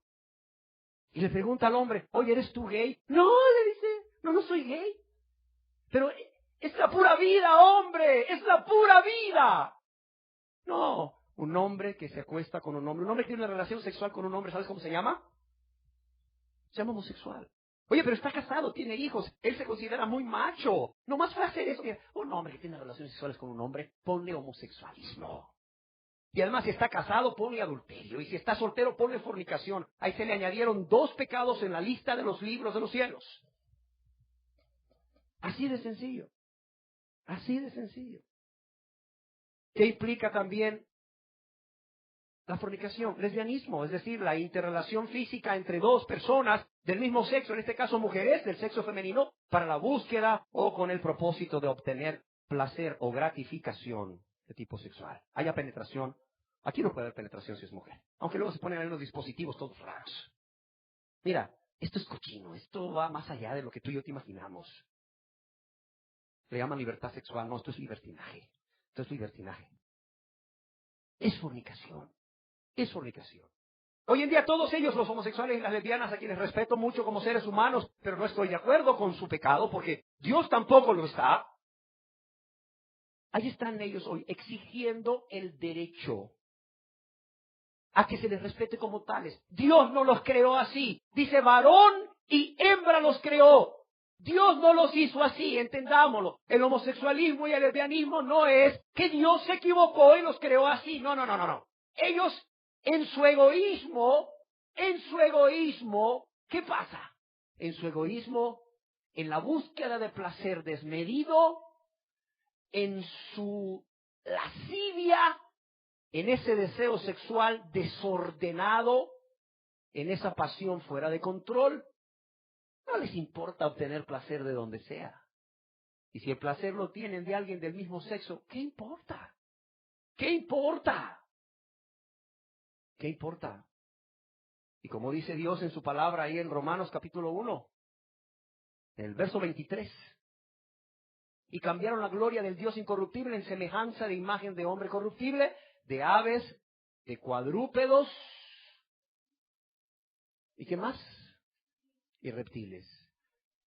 Y le pregunta al hombre, oye, ¿eres tú gay? No, le dice, no soy gay. Pero es la pura vida, hombre, es la pura vida. No, un hombre que se acuesta con un hombre que tiene una relación sexual con un hombre, ¿sabes cómo se llama? Se llama homosexual. Oye, pero está casado, tiene hijos, él se considera muy macho. No más fue hacer eso. Un hombre que tiene relaciones sexuales con un hombre, ponle homosexualismo. Y además, si está casado, ponle adulterio. Y si está soltero, ponle fornicación. Ahí se le añadieron 2 pecados en la lista de los libros de los cielos. Así de sencillo. Así de sencillo. ¿Qué implica también la fornicación? Lesbianismo, es decir, la interrelación física entre 2 personas del mismo sexo, en este caso mujeres del sexo femenino, para la búsqueda o con el propósito de obtener placer o gratificación de tipo sexual. Haya penetración. Aquí no puede haber penetración si es mujer. Aunque luego se ponen ahí los dispositivos todos raros. Mira, esto es cochino, esto va más allá de lo que tú y yo te imaginamos. Le llaman libertad sexual, no, esto es libertinaje. Esto es libertinaje. Es fornicación. Es fornicación. Hoy en día todos ellos, los homosexuales y las lesbianas, a quienes respeto mucho como seres humanos, pero no estoy de acuerdo con su pecado porque Dios tampoco lo está. Ahí están ellos hoy exigiendo el derecho a que se les respete como tales. Dios no los creó así. Dice varón y hembra los creó. Dios no los hizo así, entendámoslo. El homosexualismo y el lesbianismo no es que Dios se equivocó y los creó así. No. Ellos en su egoísmo, ¿qué pasa? En su egoísmo, en la búsqueda de placer desmedido, en su lascivia, en ese deseo sexual desordenado, en esa pasión fuera de control, no les importa obtener placer de donde sea. Y si el placer lo tienen de alguien del mismo sexo, ¿qué importa? ¿Qué importa? ¿Qué importa? Y como dice Dios en su palabra ahí en Romanos capítulo 1, en el verso 23, y cambiaron la gloria del Dios incorruptible en semejanza de imagen de hombre corruptible, de aves, de cuadrúpedos, ¿y qué más? Y reptiles.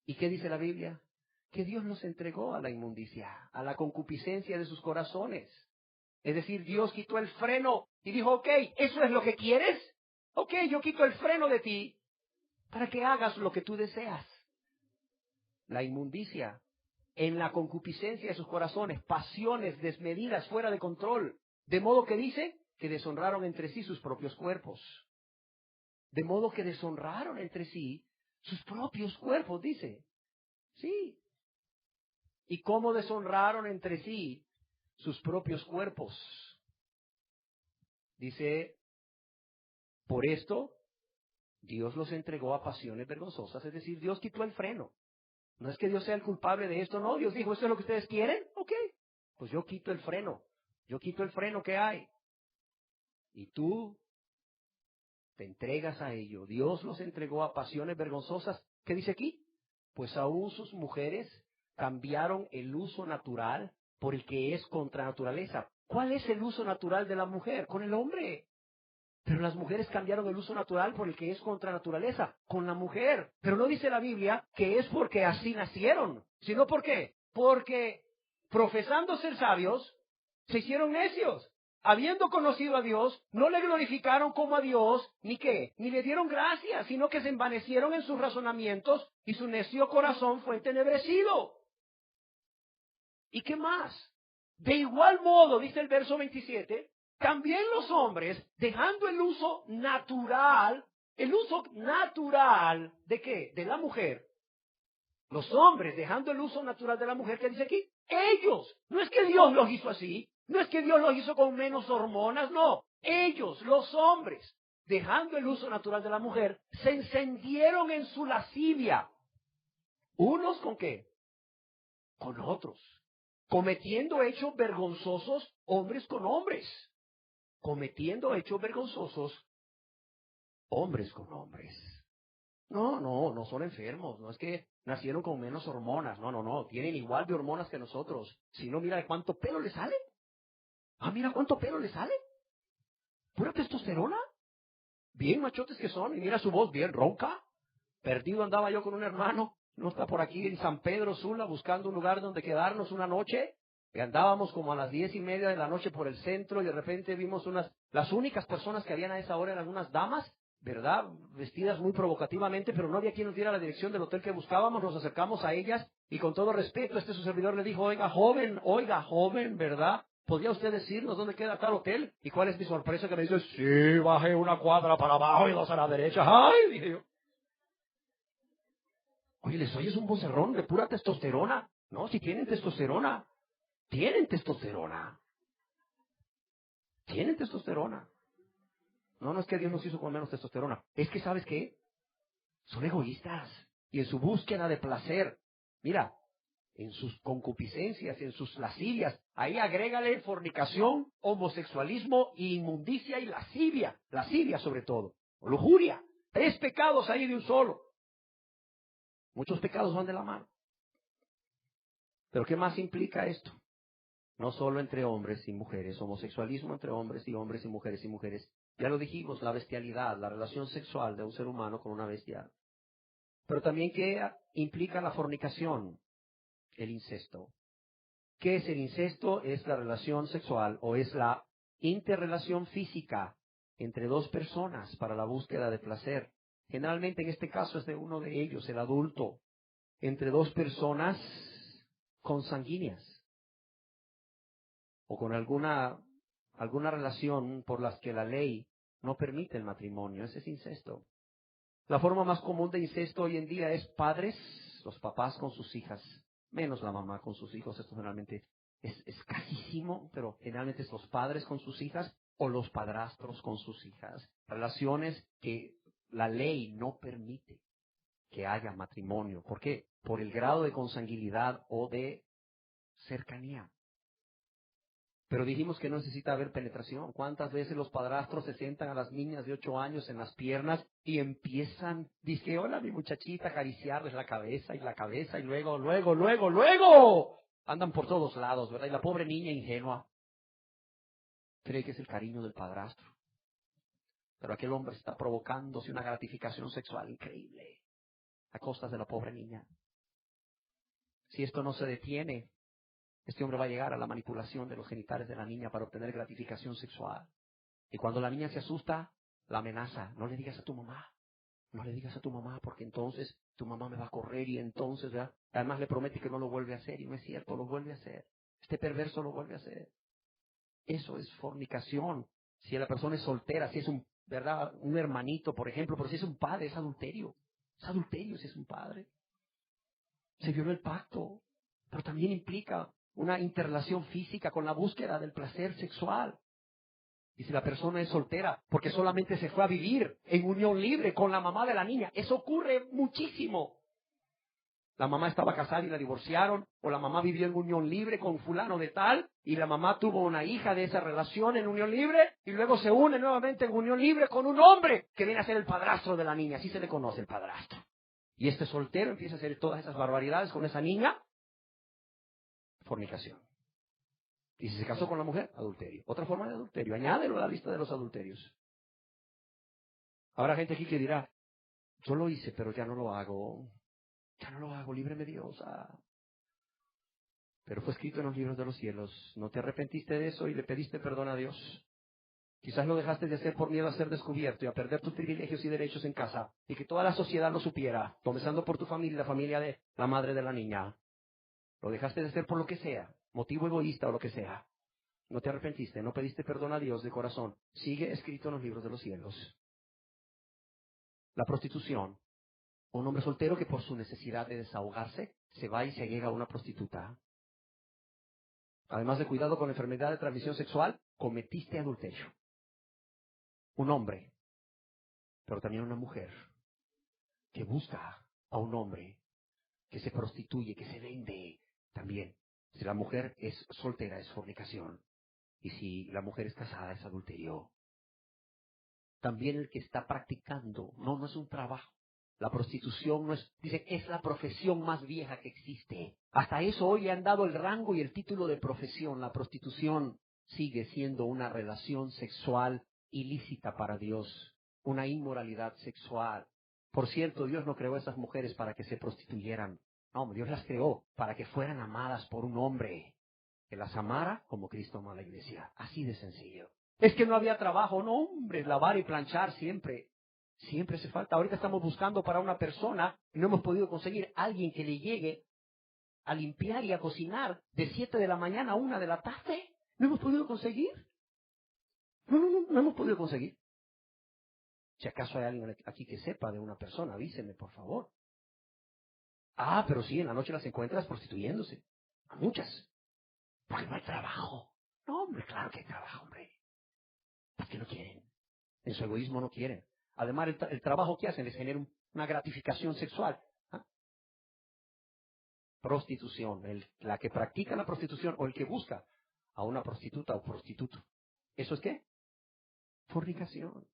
¿Y qué dice la Biblia? Que Dios los entregó a la inmundicia, a la concupiscencia de sus corazones. Es decir, Dios quitó el freno y dijo, ok, ¿eso es lo que quieres? Ok, yo quito el freno de ti para que hagas lo que tú deseas. La inmundicia en la concupiscencia de sus corazones, pasiones desmedidas fuera de control. De modo que dice que deshonraron entre sí sus propios cuerpos. De modo que deshonraron entre sí sus propios cuerpos, dice. Sí. ¿Y cómo deshonraron entre sí sus propios cuerpos? Dice, por esto Dios los entregó a pasiones vergonzosas, es decir, Dios quitó el freno. No es que Dios sea el culpable de esto, no, Dios dijo, ¿esto es lo que ustedes quieren? Ok, pues yo quito el freno que hay. Y tú te entregas a ello. Dios los entregó a pasiones vergonzosas. ¿Qué dice aquí? Pues aún sus mujeres cambiaron el uso natural por el que es contra naturaleza. ¿Cuál es el uso natural de la mujer? Con el hombre. Pero las mujeres cambiaron el uso natural por el que es contra naturaleza, con la mujer. Pero no dice la Biblia que es porque así nacieron, sino ¿por qué? Porque profesando ser sabios, se hicieron necios. Habiendo conocido a Dios, no le glorificaron como a Dios, ni qué, ni le dieron gracias, sino que se envanecieron en sus razonamientos y su necio corazón fue entenebrecido. ¿Y qué más? De igual modo, dice el verso 27, también los hombres, dejando el uso natural ¿de qué? De la mujer, Los hombres, dejando el uso natural de la mujer, ¿qué dice aquí? Ellos. No es que Dios los hizo así. No es que Dios los hizo con menos hormonas, no. Ellos, los hombres, dejando el uso natural de la mujer, se encendieron en su lascivia. ¿Unos con qué? Con otros. Cometiendo hechos vergonzosos hombres con hombres. Cometiendo hechos vergonzosos hombres con hombres. No son enfermos. No es que nacieron con menos hormonas. No. Tienen igual de hormonas que nosotros. Si no, mira de cuánto pelo le sale. Mira cuánto pelo le sale. Pura testosterona. Bien machotes que son. Y mira su voz bien ronca. Perdido andaba yo con un hermano. No está por aquí en San Pedro Sula buscando un lugar donde quedarnos una noche. Y andábamos como a las 10:30 de la noche por el centro y de repente vimos las únicas personas que habían a esa hora eran unas damas, ¿verdad? Vestidas muy provocativamente, pero no había quien nos diera la dirección del hotel que buscábamos. Nos acercamos a ellas y con todo respeto, su servidor le dijo, oiga joven, ¿verdad? ¿Podría usted decirnos dónde queda tal hotel? ¿Y cuál es mi sorpresa? Que me dice, sí, bajé una cuadra para abajo y 2 a la derecha. ¡Ay! Dije yo. Oye, ¿les oyes un vocerrón de pura testosterona? No, si tienen testosterona. Tienen testosterona. Tienen testosterona. No es que Dios nos hizo con menos testosterona. Es que, ¿sabes qué? Son egoístas. Y en su búsqueda de placer, mira, en sus concupiscencias, en sus lascivias, ahí agrégale fornicación, homosexualismo, inmundicia y lascivia. Lascivia sobre todo. O lujuria. 3 pecados ahí de un solo. Muchos pecados van de la mano. Pero ¿qué más implica esto? No solo entre hombres y mujeres, homosexualismo entre hombres y mujeres y mujeres. Ya lo dijimos, la bestialidad, la relación sexual de un ser humano con una bestia. Pero también ¿qué implica la fornicación? El incesto. ¿Qué es el incesto? Es la relación sexual o es la interrelación física entre 2 personas para la búsqueda de placer. Generalmente en este caso es de uno de ellos, el adulto, entre 2 personas consanguíneas o con alguna relación por las que la ley no permite el matrimonio. Ese es incesto. La forma más común de incesto hoy en día es padres, los papás con sus hijas, menos la mamá con sus hijos. Esto generalmente es escasísimo, pero generalmente es los padres con sus hijas o los padrastros con sus hijas. Relaciones que la ley no permite que haya matrimonio. ¿Por qué? Por el grado de consanguinidad o de cercanía. Pero dijimos que no necesita haber penetración. ¿Cuántas veces los padrastros se sientan a las niñas de 8 años en las piernas y empiezan, dice, hola mi muchachita, acariciarles la cabeza y luego, andan por todos lados, ¿verdad? Y la pobre niña ingenua cree que es el cariño del padrastro. Pero aquel hombre está provocándose una gratificación sexual increíble a costas de la pobre niña. Si esto no se detiene, este hombre va a llegar a la manipulación de los genitales de la niña para obtener gratificación sexual. Y cuando la niña se asusta, la amenaza. No le digas a tu mamá. No le digas a tu mamá porque entonces tu mamá me va a correr y entonces, ¿verdad? Además le promete que no lo vuelve a hacer y no es cierto, lo vuelve a hacer. Este perverso lo vuelve a hacer. Eso es fornicación. Si la persona es soltera, si es ¿verdad? Un hermanito, por ejemplo, pero si es un padre, es adulterio. Es adulterio si es un padre. Se violó el pacto, pero también implica una interrelación física con la búsqueda del placer sexual. Y si la persona es soltera, porque solamente se fue a vivir en unión libre con la mamá de la niña, eso ocurre muchísimo. La mamá estaba casada y la divorciaron, o la mamá vivió en unión libre con fulano de tal, y la mamá tuvo una hija de esa relación en unión libre, y luego se une nuevamente en unión libre con un hombre que viene a ser el padrastro de la niña. Así se le conoce, el padrastro. Y este soltero empieza a hacer todas esas barbaridades con esa niña. Fornicación. Y si se casó con la mujer, adulterio. Otra forma de adulterio. Añádelo a la lista de los adulterios. Habrá gente aquí que dirá, yo lo hice, pero ya no lo hago. Ya no lo hago, líbreme Dios. Pero fue escrito en los libros de los cielos. ¿No te arrepentiste de eso y le pediste perdón a Dios? Quizás lo dejaste de hacer por miedo a ser descubierto y a perder tus privilegios y derechos en casa. Y que toda la sociedad lo supiera, comenzando por tu familia y la familia de la madre de la niña. Lo dejaste de hacer por lo que sea, motivo egoísta o lo que sea. No te arrepentiste, no pediste perdón a Dios de corazón. Sigue escrito en los libros de los cielos. La prostitución Un hombre soltero que por su necesidad de desahogarse se va y se llega a una prostituta. Además de cuidado con la enfermedad de transmisión sexual, cometiste adulterio. Un hombre, pero también una mujer, que busca a un hombre, que se prostituye, que se vende también. Si la mujer es soltera, es fornicación. Y si la mujer es casada, es adulterio. También el que está practicando, no es un trabajo. La prostitución no es, dicen, es la profesión más vieja que existe. Hasta eso hoy le han dado el rango y el título de profesión. La prostitución sigue siendo una relación sexual ilícita para Dios, una inmoralidad sexual. Por cierto, Dios no creó a esas mujeres para que se prostituyeran. No, Dios las creó para que fueran amadas por un hombre, que las amara como Cristo amó a la iglesia. Así de sencillo. Es que no había trabajo. No, hombre, lavar y planchar siempre hace falta. Ahorita estamos buscando para una persona y no hemos podido conseguir alguien que le llegue a limpiar y a cocinar de 7 de la mañana a 1 de la tarde. No hemos podido conseguir. No hemos podido conseguir. Si acaso hay alguien aquí que sepa de una persona, avíseme, por favor. Ah, pero sí, en la noche las encuentras prostituyéndose. A muchas. Porque no hay trabajo. No, hombre, claro que hay trabajo, hombre. Porque no quieren. En su egoísmo no quieren. Además, el trabajo que hacen les genera una gratificación sexual. ¿Ah? Prostitución. La que practica la prostitución o el que busca a una prostituta o prostituto. ¿Eso es qué? Fornicación.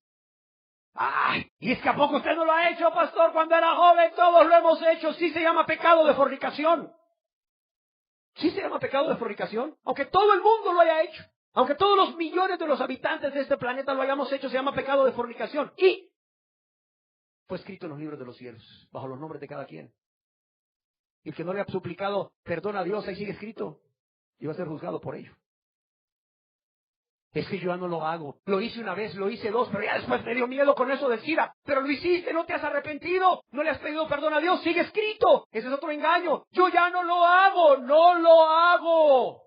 ¡Ay! ¿Y es que a poco usted no lo ha hecho, pastor? Cuando era joven todos lo hemos hecho. Sí se llama pecado de fornicación. Sí se llama pecado de fornicación. Aunque todo el mundo lo haya hecho. Aunque todos los millones de los habitantes de este planeta lo hayamos hecho, se llama pecado de fornicación. Y fue escrito en los libros de los cielos, bajo los nombres de cada quien. Y el que no le ha suplicado perdón a Dios, ahí sigue escrito. Y va a ser juzgado por ello. Es que yo ya no lo hago. Lo hice una vez, lo hice dos, pero ya después me dio miedo con eso de SIDA. Pero lo hiciste, no te has arrepentido, no le has pedido perdón a Dios, sigue escrito. Ese es otro engaño. Yo ya no lo hago, no lo hago.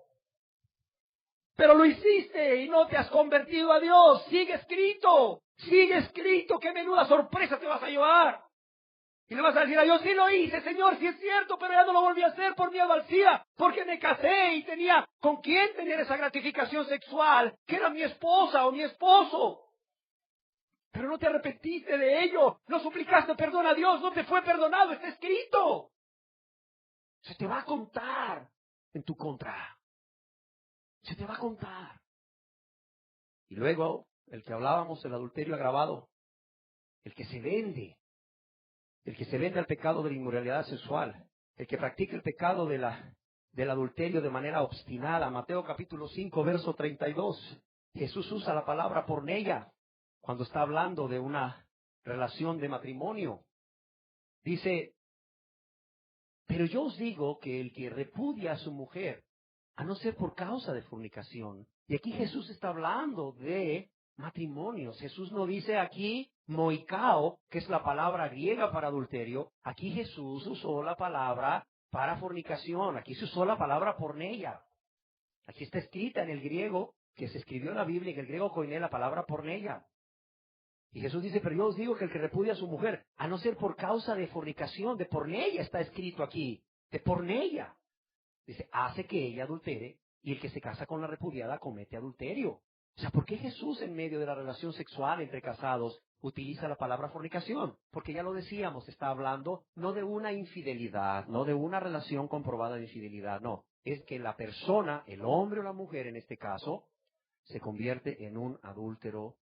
Pero lo hiciste y no te has convertido a Dios. Sigue escrito. Sigue escrito. Qué menuda sorpresa te vas a llevar. Y le vas a decir a Dios, sí lo hice, Señor, sí es cierto, pero ya no lo volví a hacer por miedo al SIDA, porque me casé y tenía con quién tener esa gratificación sexual, que era mi esposa o mi esposo. Pero no te arrepentiste de ello, no suplicaste perdón a Dios, no te fue perdonado, está escrito. Se te va a contar en tu contra. Se te va a contar. Y luego, el que hablábamos, el adulterio agravado, el que se vende al pecado de la inmoralidad sexual, el que practica el pecado del adulterio de manera obstinada. Mateo capítulo 5, verso 32. Jesús usa la palabra porneia cuando está hablando de una relación de matrimonio. Dice, pero yo os digo que el que repudia a su mujer, a no ser por causa de fornicación. Y aquí Jesús está hablando de matrimonios. Jesús no dice aquí moikao, que es la palabra griega para adulterio. Aquí Jesús usó la palabra para fornicación. Aquí se usó la palabra porneia. Aquí está escrita en el griego que se escribió en la Biblia, en el griego koiné, la palabra porneia. Y Jesús dice, pero yo os digo que el que repudia a su mujer, a no ser por causa de fornicación, de porneia está escrito aquí, de porneia. Dice, hace que ella adultere, y el que se casa con la repudiada comete adulterio. O sea, ¿por qué Jesús en medio de la relación sexual entre casados utiliza la palabra fornicación? Porque ya lo decíamos, está hablando no de una infidelidad, no de una relación comprobada de infidelidad, no. Es que la persona, el hombre o la mujer en este caso, se convierte en un adúltero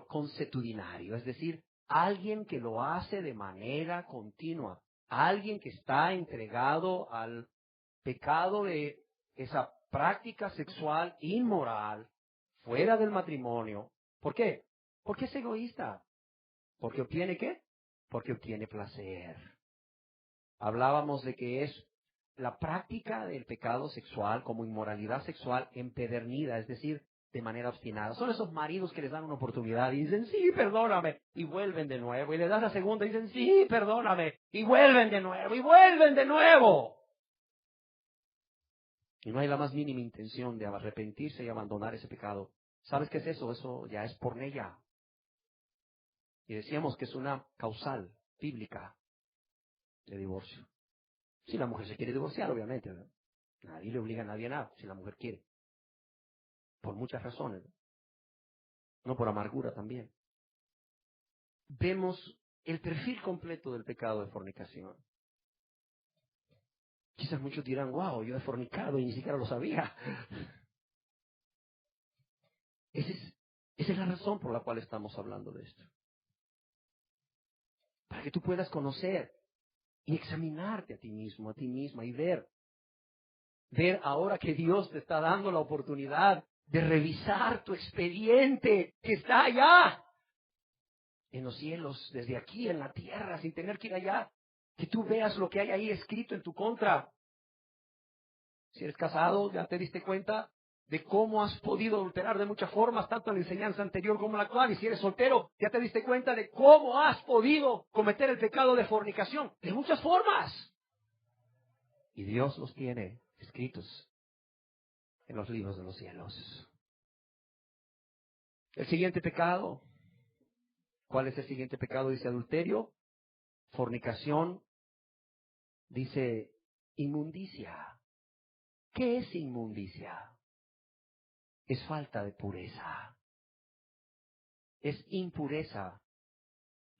consuetudinario, es decir, alguien que lo hace de manera continua, alguien que está entregado al pecado de esa práctica sexual inmoral fuera del matrimonio. ¿Por qué? Porque es egoísta. ¿Porque obtiene qué? Porque obtiene placer. Hablábamos de que es la práctica del pecado sexual como inmoralidad sexual empedernida, es decir, de manera obstinada. Son esos maridos que les dan una oportunidad y dicen, sí, perdóname, y vuelven de nuevo. Y le das la segunda y dicen, sí, perdóname, y vuelven de nuevo, y vuelven de nuevo. Y no hay la más mínima intención de arrepentirse y abandonar ese pecado. ¿Sabes qué es eso? Eso ya es porneia. Y decíamos que es una causal bíblica de divorcio. Si la mujer se quiere divorciar, obviamente, ¿verdad? Nadie le obliga a nadie a nada, si la mujer quiere. Por muchas razones, ¿no? No por amargura también. Vemos el perfil completo del pecado de fornicación. Quizás muchos dirán, wow, yo he fornicado y ni siquiera lo sabía. Esa es la razón por la cual estamos hablando de esto. Para que tú puedas conocer y examinarte a ti mismo, a ti misma y ver ahora que Dios te está dando la oportunidad de revisar tu expediente que está allá en los cielos, desde aquí en la tierra, sin tener que ir allá, que tú veas lo que hay ahí escrito en tu contra. Si eres casado, ya te diste cuenta de cómo has podido adulterar de muchas formas, tanto en la enseñanza anterior como en la actual. Y si eres soltero, ya te diste cuenta de cómo has podido cometer el pecado de fornicación, de muchas formas. Y Dios los tiene escritos en los libros de los cielos. El siguiente pecado, ¿cuál es el siguiente pecado? Dice adulterio, fornicación, dice inmundicia. ¿Qué es inmundicia? Es falta de pureza, es impureza,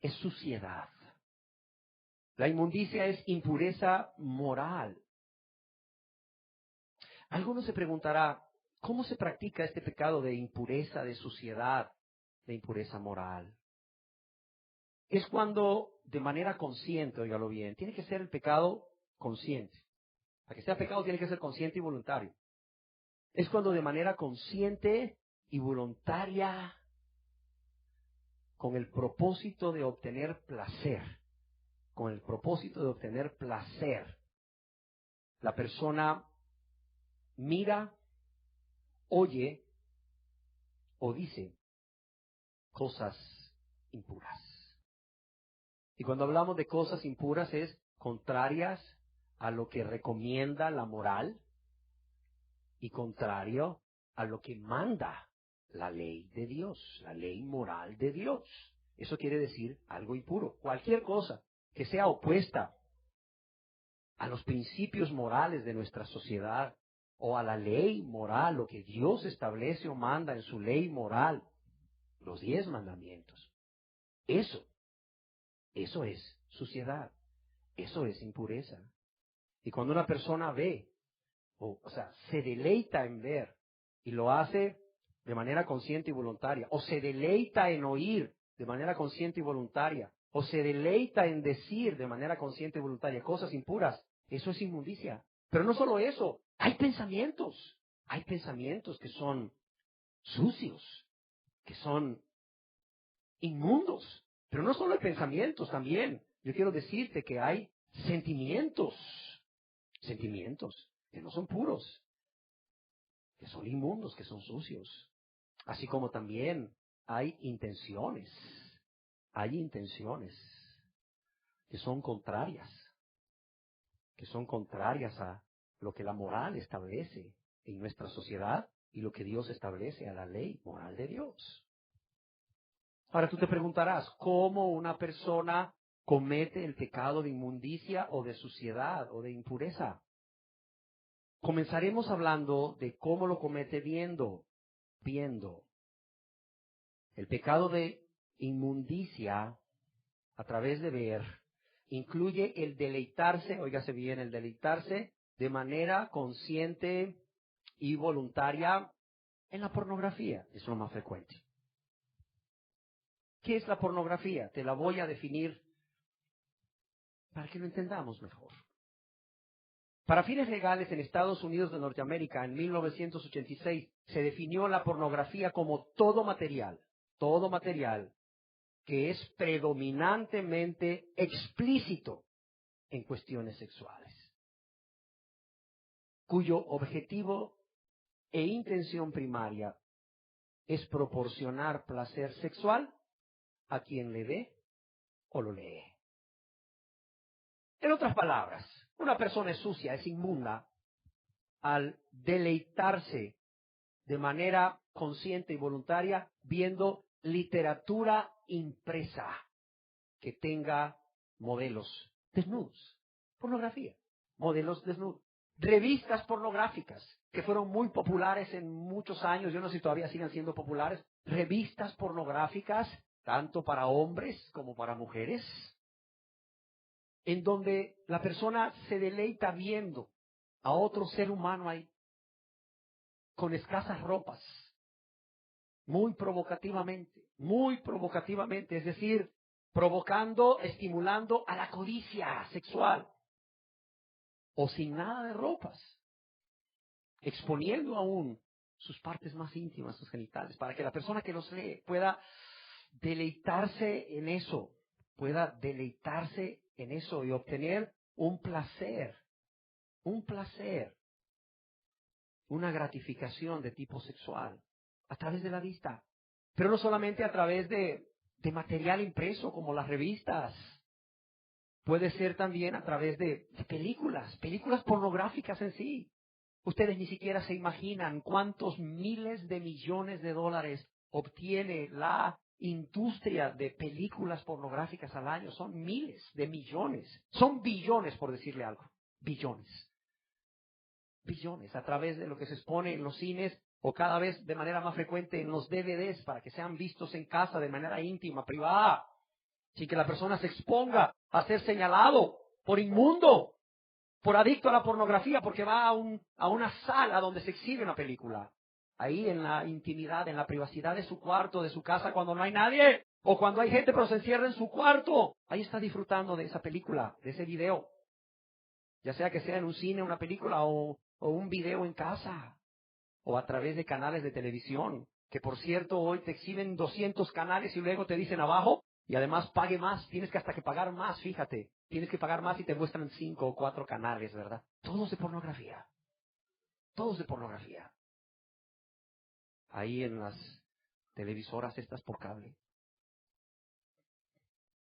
es suciedad. La inmundicia es impureza moral. Alguno se preguntará, ¿cómo se practica este pecado de impureza, de suciedad, de impureza moral? Es cuando de manera consciente, óigalo bien, tiene que ser el pecado consciente. Para que sea pecado tiene que ser consciente y voluntario. Es cuando de manera consciente y voluntaria, con el propósito de obtener placer, la persona mira, oye o dice cosas impuras. Y cuando hablamos de cosas impuras es contrarias a lo que recomienda la moral y contrario a lo que manda la ley de Dios, la ley moral de Dios. Eso quiere decir algo impuro. Cualquier cosa que sea opuesta a los principios morales de nuestra sociedad o a la ley moral, lo que Dios establece o manda en su ley moral, los 10 mandamientos. Eso es suciedad, eso es impureza. Y cuando una persona ve, o sea, se deleita en ver y lo hace de manera consciente y voluntaria, o se deleita en oír de manera consciente y voluntaria, o se deleita en decir de manera consciente y voluntaria cosas impuras, eso es inmundicia. Pero no solo eso, hay pensamientos que son sucios, que son inmundos. Pero no solo hay pensamientos también. Yo quiero decirte que hay sentimientos que no son puros, que son inmundos, que son sucios. Así como también hay intenciones que son contrarias a lo que la moral establece en nuestra sociedad y lo que Dios establece a la ley moral de Dios. Ahora tú te preguntarás, ¿cómo una persona comete el pecado de inmundicia o de suciedad o de impureza? Comenzaremos hablando de cómo lo comete viendo. El pecado de inmundicia a través de ver incluye el deleitarse, óigase bien, el deleitarse de manera consciente y voluntaria en la pornografía. Es lo más frecuente. ¿Qué es la pornografía? Te la voy a definir para que lo entendamos mejor. Para fines legales en Estados Unidos de Norteamérica, en 1986, se definió la pornografía como todo material que es predominantemente explícito en cuestiones sexuales, cuyo objetivo e intención primaria es proporcionar placer sexual a quien le ve o lo lee. En otras palabras, una persona es sucia, es inmunda, al deleitarse de manera consciente y voluntaria viendo literatura impresa que tenga modelos desnudos, pornografía, modelos desnudos. Revistas pornográficas que fueron muy populares en muchos años, yo no sé si todavía sigan siendo populares, revistas pornográficas, tanto para hombres como para mujeres, en donde la persona se deleita viendo a otro ser humano ahí, con escasas ropas, muy provocativamente, es decir, provocando, estimulando a la codicia sexual, o sin nada de ropas, exponiendo aún sus partes más íntimas, sus genitales, para que la persona que los lee pueda deleitarse en eso, y obtener un placer, una gratificación de tipo sexual a través de la vista, pero no solamente a través de material impreso como las revistas, puede ser también a través de películas pornográficas en sí. Ustedes ni siquiera se imaginan cuántos miles de millones de dólares obtiene la industria de películas pornográficas al año. Son miles de millones, son billones por decirle algo, billones a través de lo que se expone en los cines o cada vez de manera más frecuente en los DVDs para que sean vistos en casa de manera íntima, privada, sin que la persona se exponga a ser señalado por inmundo, por adicto a la pornografía, porque va a una sala donde se exhibe una película. Ahí en la intimidad, en la privacidad de su cuarto, de su casa, cuando no hay nadie, o cuando hay gente pero se encierra en su cuarto, ahí está disfrutando de esa película, de ese video. Ya sea que sea en un cine, una película o un video en casa, o a través de canales de televisión, que por cierto hoy te exhiben 200 canales y luego te dicen abajo, y además pague más, tienes que hasta que pagar más, fíjate, tienes que pagar más y te muestran 5 o 4 canales, ¿verdad? Todos de pornografía, ahí en las televisoras estas por cable.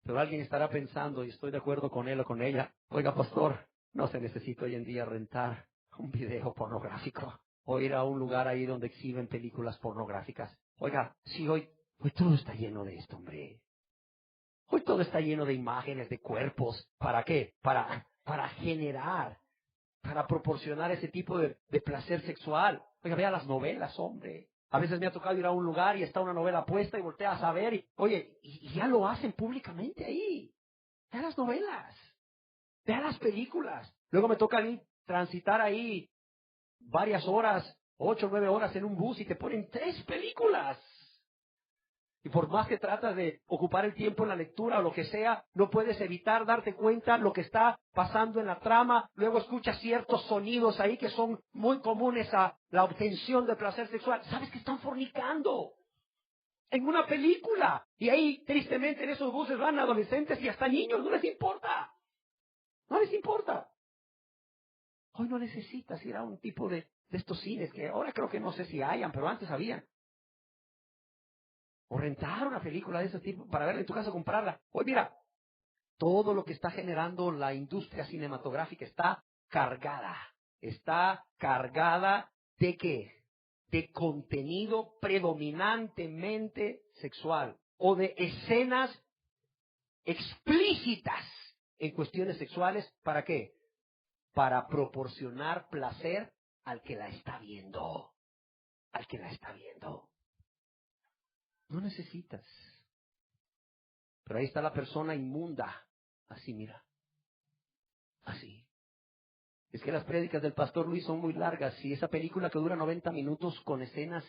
Pero alguien estará pensando, y estoy de acuerdo con él o con ella, oiga pastor, no se necesita hoy en día rentar un video pornográfico o ir a un lugar ahí donde exhiben películas pornográficas. Oiga, sí, hoy todo está lleno de esto, hombre. Hoy todo está lleno de imágenes, de cuerpos. ¿Para qué? Para generar, para proporcionar ese tipo de placer sexual. Oiga, vea las novelas, hombre. A veces me ha tocado ir a un lugar y está una novela puesta y volteas a ver y, oye, y ya lo hacen públicamente ahí. Vea las novelas, vea las películas. Luego me toca ir transitar ahí varias horas, 8 o 9 horas en un bus y te ponen 3 películas. Y por más que tratas de ocupar el tiempo en la lectura o lo que sea, no puedes evitar darte cuenta lo que está pasando en la trama. Luego escuchas ciertos sonidos ahí que son muy comunes a la obtención de placer sexual. ¿Sabes que están fornicando? En una película. Y ahí, tristemente, en esos buses van adolescentes y hasta niños. No les importa. No les importa. Hoy no necesitas ir a un tipo de estos cines que ahora creo que no sé si hayan, pero antes habían. O rentar una película de ese tipo para verla en tu casa, comprarla. Hoy mira, todo lo que está generando la industria cinematográfica está cargada. ¿Está cargada de qué? De contenido predominantemente sexual o de escenas explícitas en cuestiones sexuales. ¿Para qué? Para proporcionar placer al que la está viendo. Al que la está viendo. No necesitas. Pero ahí está la persona inmunda. Así, mira. Así. Es que las prédicas del pastor Luis son muy largas. Y esa película que dura 90 minutos con escenas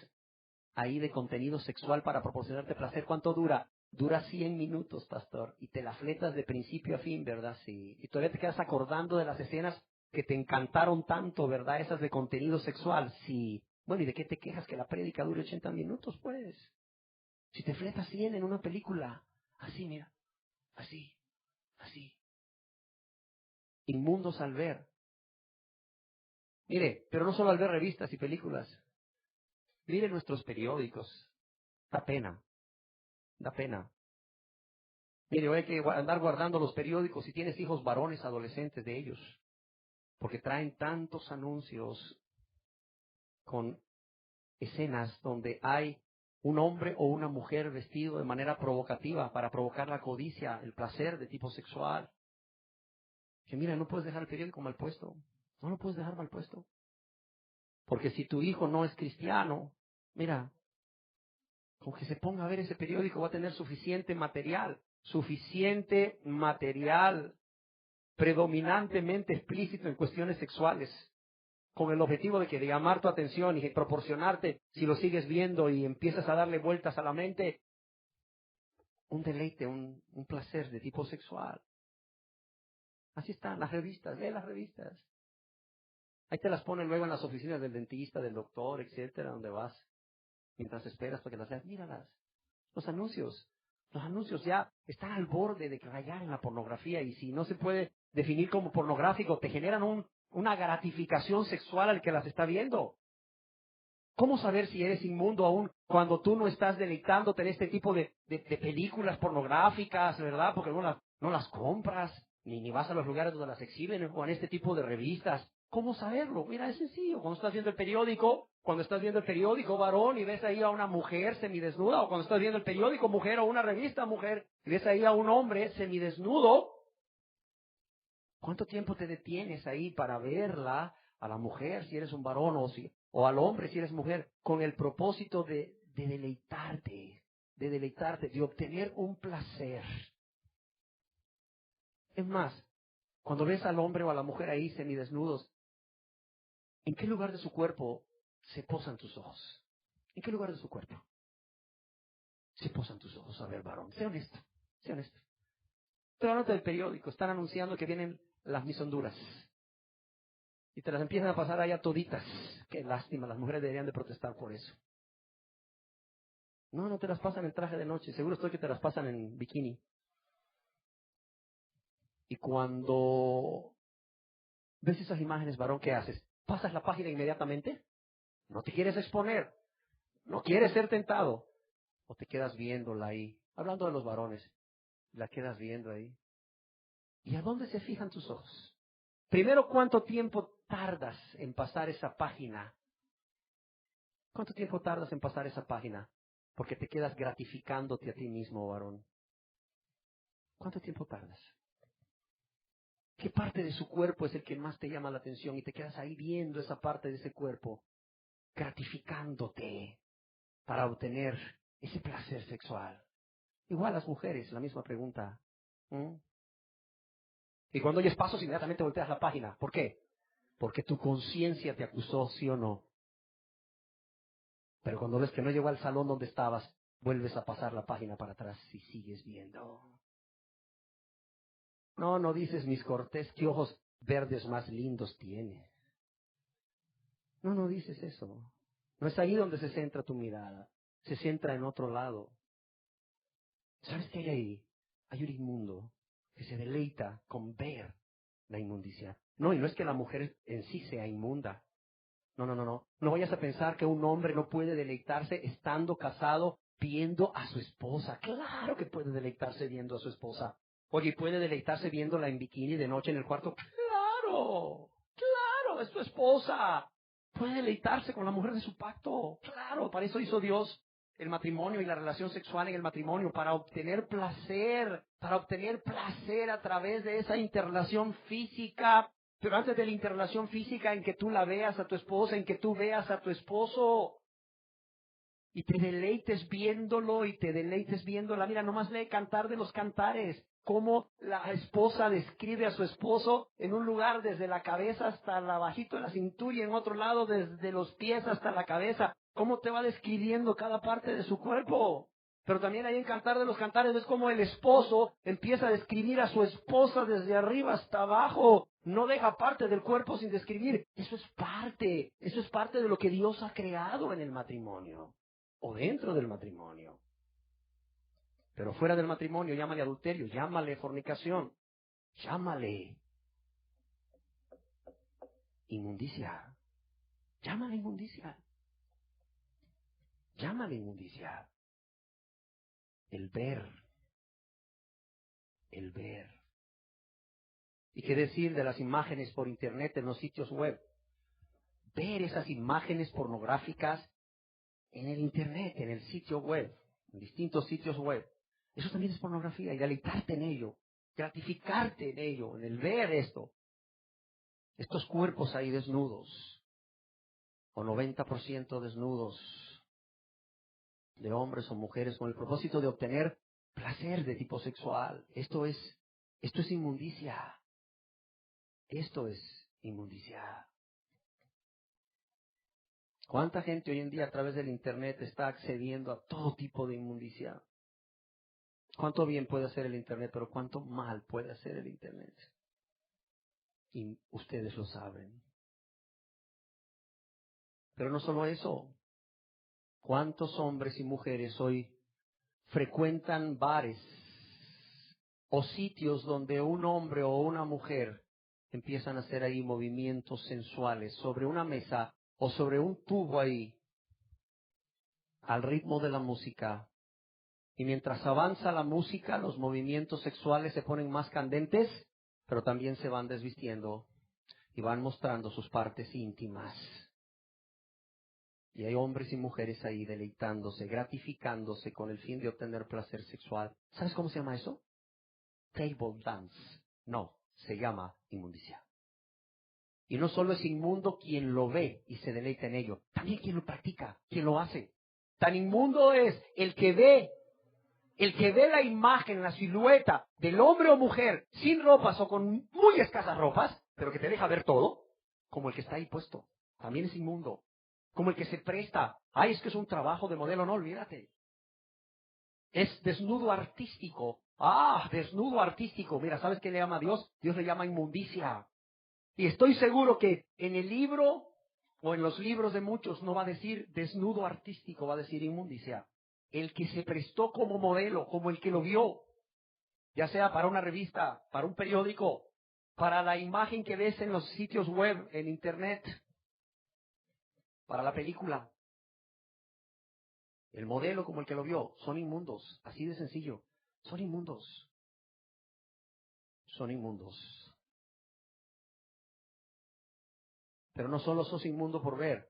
ahí de contenido sexual para proporcionarte placer, ¿cuánto dura? Dura 100 minutos, pastor. Y te la fletas de principio a fin, ¿verdad? Sí. Y todavía te quedas acordando de las escenas que te encantaron tanto, ¿verdad? Esas de contenido sexual. Sí. Bueno, ¿y de qué te quejas que la prédica dure 80 minutos, pues? Si te fletas 100 en una película. Así, mira. Así. Así. Inmundos al ver. Mire, pero no solo al ver revistas y películas. Mire nuestros periódicos. Da pena. Da pena. Mire, hoy hay que andar guardando los periódicos si tienes hijos varones, adolescentes de ellos. Porque traen tantos anuncios con escenas donde hay un hombre o una mujer vestido de manera provocativa para provocar la codicia, el placer de tipo sexual. Que mira, no puedes dejar el periódico mal puesto. No lo puedes dejar mal puesto. Porque si tu hijo no es cristiano, mira, con que se ponga a ver ese periódico va a tener suficiente material, predominantemente explícito en cuestiones sexuales, con el objetivo de llamar tu atención y proporcionarte, si lo sigues viendo y empiezas a darle vueltas a la mente, un deleite, un placer de tipo sexual. Así están las revistas, lee las revistas. Ahí te las ponen luego en las oficinas del dentista, del doctor, etcétera, donde vas. Mientras esperas para que las veas, míralas. Los anuncios ya están al borde de rayar en la pornografía, y si no se puede definir como pornográfico, te generan una gratificación sexual al que las está viendo. ¿Cómo saber si eres inmundo aún cuando tú no estás deleitándote en este tipo de películas pornográficas, verdad? Porque no las compras, ni vas a los lugares donde las exhiben, o en este tipo de revistas. ¿Cómo saberlo? Mira, es sencillo. Cuando estás viendo el periódico, varón, y ves ahí a una mujer semidesnuda, o cuando estás viendo el periódico, mujer, o una revista, mujer, y ves ahí a un hombre semidesnudo, ¿cuánto tiempo te detienes ahí para verla, a la mujer, si eres un varón, o al hombre, si eres mujer, con el propósito de deleitarte, de obtener un placer? Es más, cuando ves al hombre o a la mujer ahí semidesnudos, ¿en qué lugar de su cuerpo se posan tus ojos? ¿En qué lugar de su cuerpo se posan tus ojos? A ver, varón, sé honesto. Pero anota del periódico, están anunciando que vienen las Miss Honduras. Y te las empiezan a pasar allá toditas. Qué lástima, las mujeres deberían de protestar por eso. No te las pasan en traje de noche, seguro estoy que te las pasan en bikini. Y cuando ves esas imágenes, varón, ¿qué haces? ¿Pasas la página inmediatamente? ¿No te quieres exponer? ¿No quieres ser tentado? ¿O te quedas viéndola ahí? Hablando de los varones, la quedas viendo ahí. ¿Y a dónde se fijan tus ojos? Primero, ¿cuánto tiempo tardas en pasar esa página? ¿Cuánto tiempo tardas en pasar esa página? Porque te quedas gratificándote a ti mismo, varón. ¿Cuánto tiempo tardas? ¿Qué parte de su cuerpo es el que más te llama la atención? Y te quedas ahí viendo esa parte de ese cuerpo, gratificándote para obtener ese placer sexual. Igual las mujeres, la misma pregunta. Y cuando oyes pasos, inmediatamente volteas la página. ¿Por qué? Porque tu conciencia te acusó, ¿sí o no? Pero cuando ves que no llegó al salón donde estabas, vuelves a pasar la página para atrás y sigues viendo. No dices, mis Cortés, qué ojos verdes más lindos tiene. No dices eso. No es ahí donde se centra tu mirada. Se centra en otro lado. ¿Sabes qué hay ahí? Hay un inmundo que se deleita con ver la inmundicia. No, y no es que la mujer en sí sea inmunda. No. No vayas a pensar que un hombre no puede deleitarse estando casado viendo a su esposa. Claro que puede deleitarse viendo a su esposa. Oye, ¿puede deleitarse viéndola en bikini de noche en el cuarto? Claro, es tu esposa. Puede deleitarse con la mujer de su pacto. Claro, para eso hizo Dios el matrimonio y la relación sexual en el matrimonio, para obtener placer a través de esa interrelación física. Pero antes de la interrelación física, en que tú la veas a tu esposa, en que tú veas a tu esposo, y te deleites viéndolo y te deleites viéndola. Mira, nomás lee Cantar de los Cantares, cómo la esposa describe a su esposo en un lugar desde la cabeza hasta la bajito de la cintura, y en otro lado desde los pies hasta la cabeza. Cómo te va describiendo cada parte de su cuerpo. Pero también ahí en Cantar de los Cantares es como el esposo empieza a describir a su esposa desde arriba hasta abajo. No deja parte del cuerpo sin describir. Eso es parte de lo que Dios ha creado en el matrimonio. O dentro del matrimonio. Pero fuera del matrimonio, llámale adulterio, llámale fornicación, llámale inmundicia. Llámale inmundicia. El ver. ¿Y qué decir de las imágenes por internet en los sitios web? Ver esas imágenes pornográficas en el internet, en el sitio web, en distintos sitios web. Eso también es pornografía, y deleitarte en ello. gratificarte en ello, en el ver esto. Estos cuerpos ahí desnudos, o 90% desnudos, de hombres o mujeres, con el propósito de obtener placer de tipo sexual. Esto es inmundicia. Esto es inmundicia. ¿Cuánta gente hoy en día a través del Internet está accediendo a todo tipo de inmundicia? ¿Cuánto bien puede hacer el Internet, pero cuánto mal puede hacer el Internet? Y ustedes lo saben. Pero no solo eso. ¿Cuántos hombres y mujeres hoy frecuentan bares o sitios donde un hombre o una mujer empiezan a hacer ahí movimientos sensuales sobre una mesa o sobre un tubo ahí, al ritmo de la música? Y mientras avanza la música, los movimientos sexuales se ponen más candentes, pero también se van desvistiendo y van mostrando sus partes íntimas. Y hay hombres y mujeres ahí deleitándose, gratificándose con el fin de obtener placer sexual. ¿Sabes cómo se llama eso? Table dance. No, se llama inmundicia. Y no solo es inmundo quien lo ve y se deleita en ello, también quien lo practica, quien lo hace. Tan inmundo es el que ve la imagen, la silueta del hombre o mujer sin ropas o con muy escasas ropas, pero que te deja ver todo, como el que está ahí puesto. También es inmundo. Como el que se presta. Ay, es que es un trabajo de modelo. No, olvídate. Es desnudo artístico. Ah, desnudo artístico. Mira, ¿sabes qué le llama a Dios? Dios le llama inmundicia. Y estoy seguro que en el libro o en los libros de muchos no va a decir desnudo artístico, va a decir inmundicia. El que se prestó como modelo, como el que lo vio, ya sea para una revista, para un periódico, para la imagen que ves en los sitios web, en internet, para la película. El modelo como el que lo vio, son inmundos, así de sencillo, son inmundos. Son inmundos. Pero no solo sos inmundo por ver,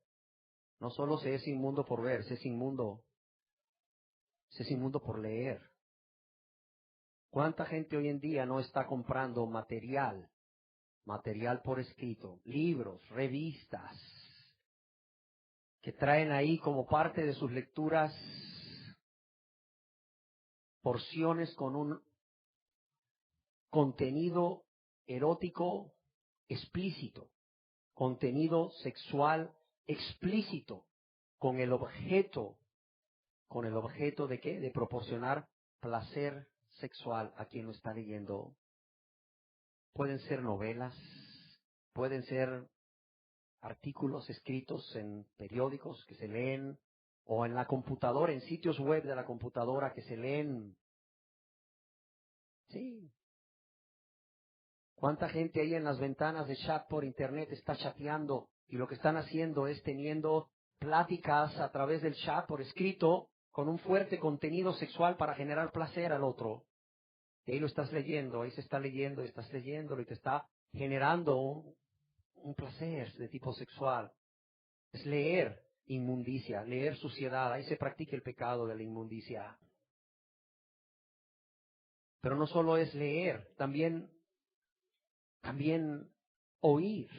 no solo se es inmundo por ver, se es inmundo por leer. ¿Cuánta gente hoy en día no está comprando material por escrito, libros, revistas, que traen ahí como parte de sus lecturas porciones con un contenido erótico explícito, contenido sexual explícito, con el objeto de qué? De proporcionar placer sexual a quien lo está leyendo. Pueden ser novelas, pueden ser artículos escritos en periódicos que se leen, o en la computadora, en sitios web de la computadora que se leen. Sí. ¿Cuánta gente ahí en las ventanas de chat por internet está chateando y lo que están haciendo es teniendo pláticas a través del chat por escrito con un fuerte contenido sexual para generar placer al otro? Y ahí lo estás leyendo, ahí se está leyendo, y estás leyéndolo y te está generando un placer de tipo sexual. Es leer inmundicia, leer suciedad, ahí se practica el pecado de la inmundicia. Pero no solo es leer, también oír.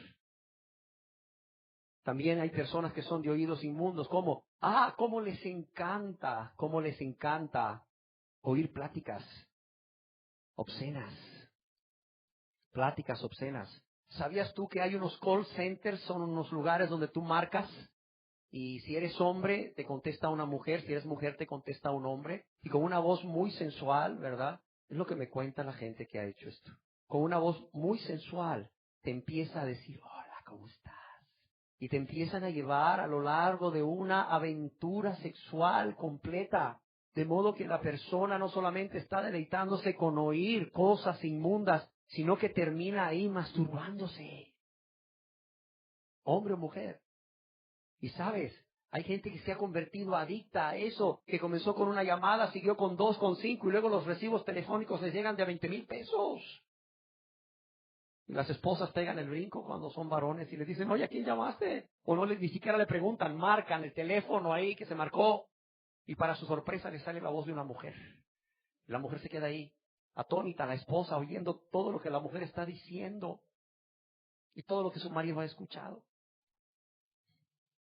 También hay personas que son de oídos inmundos, como, cómo les encanta oír pláticas obscenas. Pláticas obscenas. ¿Sabías tú que hay unos call centers, son unos lugares donde tú marcas y si eres hombre te contesta una mujer, si eres mujer te contesta un hombre y con una voz muy sensual, ¿verdad? Es lo que me cuenta la gente que ha hecho esto. Con una voz muy sensual te empieza a decir, hola, ¿cómo estás? Y te empiezan a llevar a lo largo de una aventura sexual completa. De modo que la persona no solamente está deleitándose con oír cosas inmundas, sino que termina ahí masturbándose. Hombre o mujer. Y sabes, hay gente que se ha convertido adicta a eso, que comenzó con una llamada, siguió con 2, con 5 y luego los recibos telefónicos les llegan de a 20,000 pesos. Y las esposas pegan el brinco cuando son varones y les dicen, oye, ¿a quién llamaste? O no ni siquiera le preguntan, marcan el teléfono ahí que se marcó y para su sorpresa le sale la voz de una mujer. La mujer se queda ahí atónita la esposa oyendo todo lo que la mujer está diciendo y todo lo que su marido ha escuchado.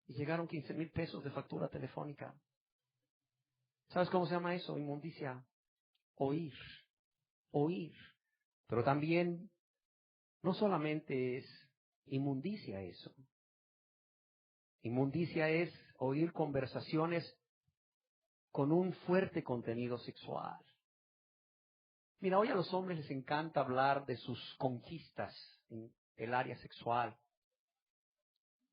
Y llegaron 15,000 pesos de factura telefónica. ¿Sabes cómo se llama eso? Inmundicia. Oír. Oír. Pero también, no solamente es inmundicia eso. Inmundicia es oír conversaciones con un fuerte contenido sexual. Mira, hoy a los hombres les encanta hablar de sus conquistas en el área sexual.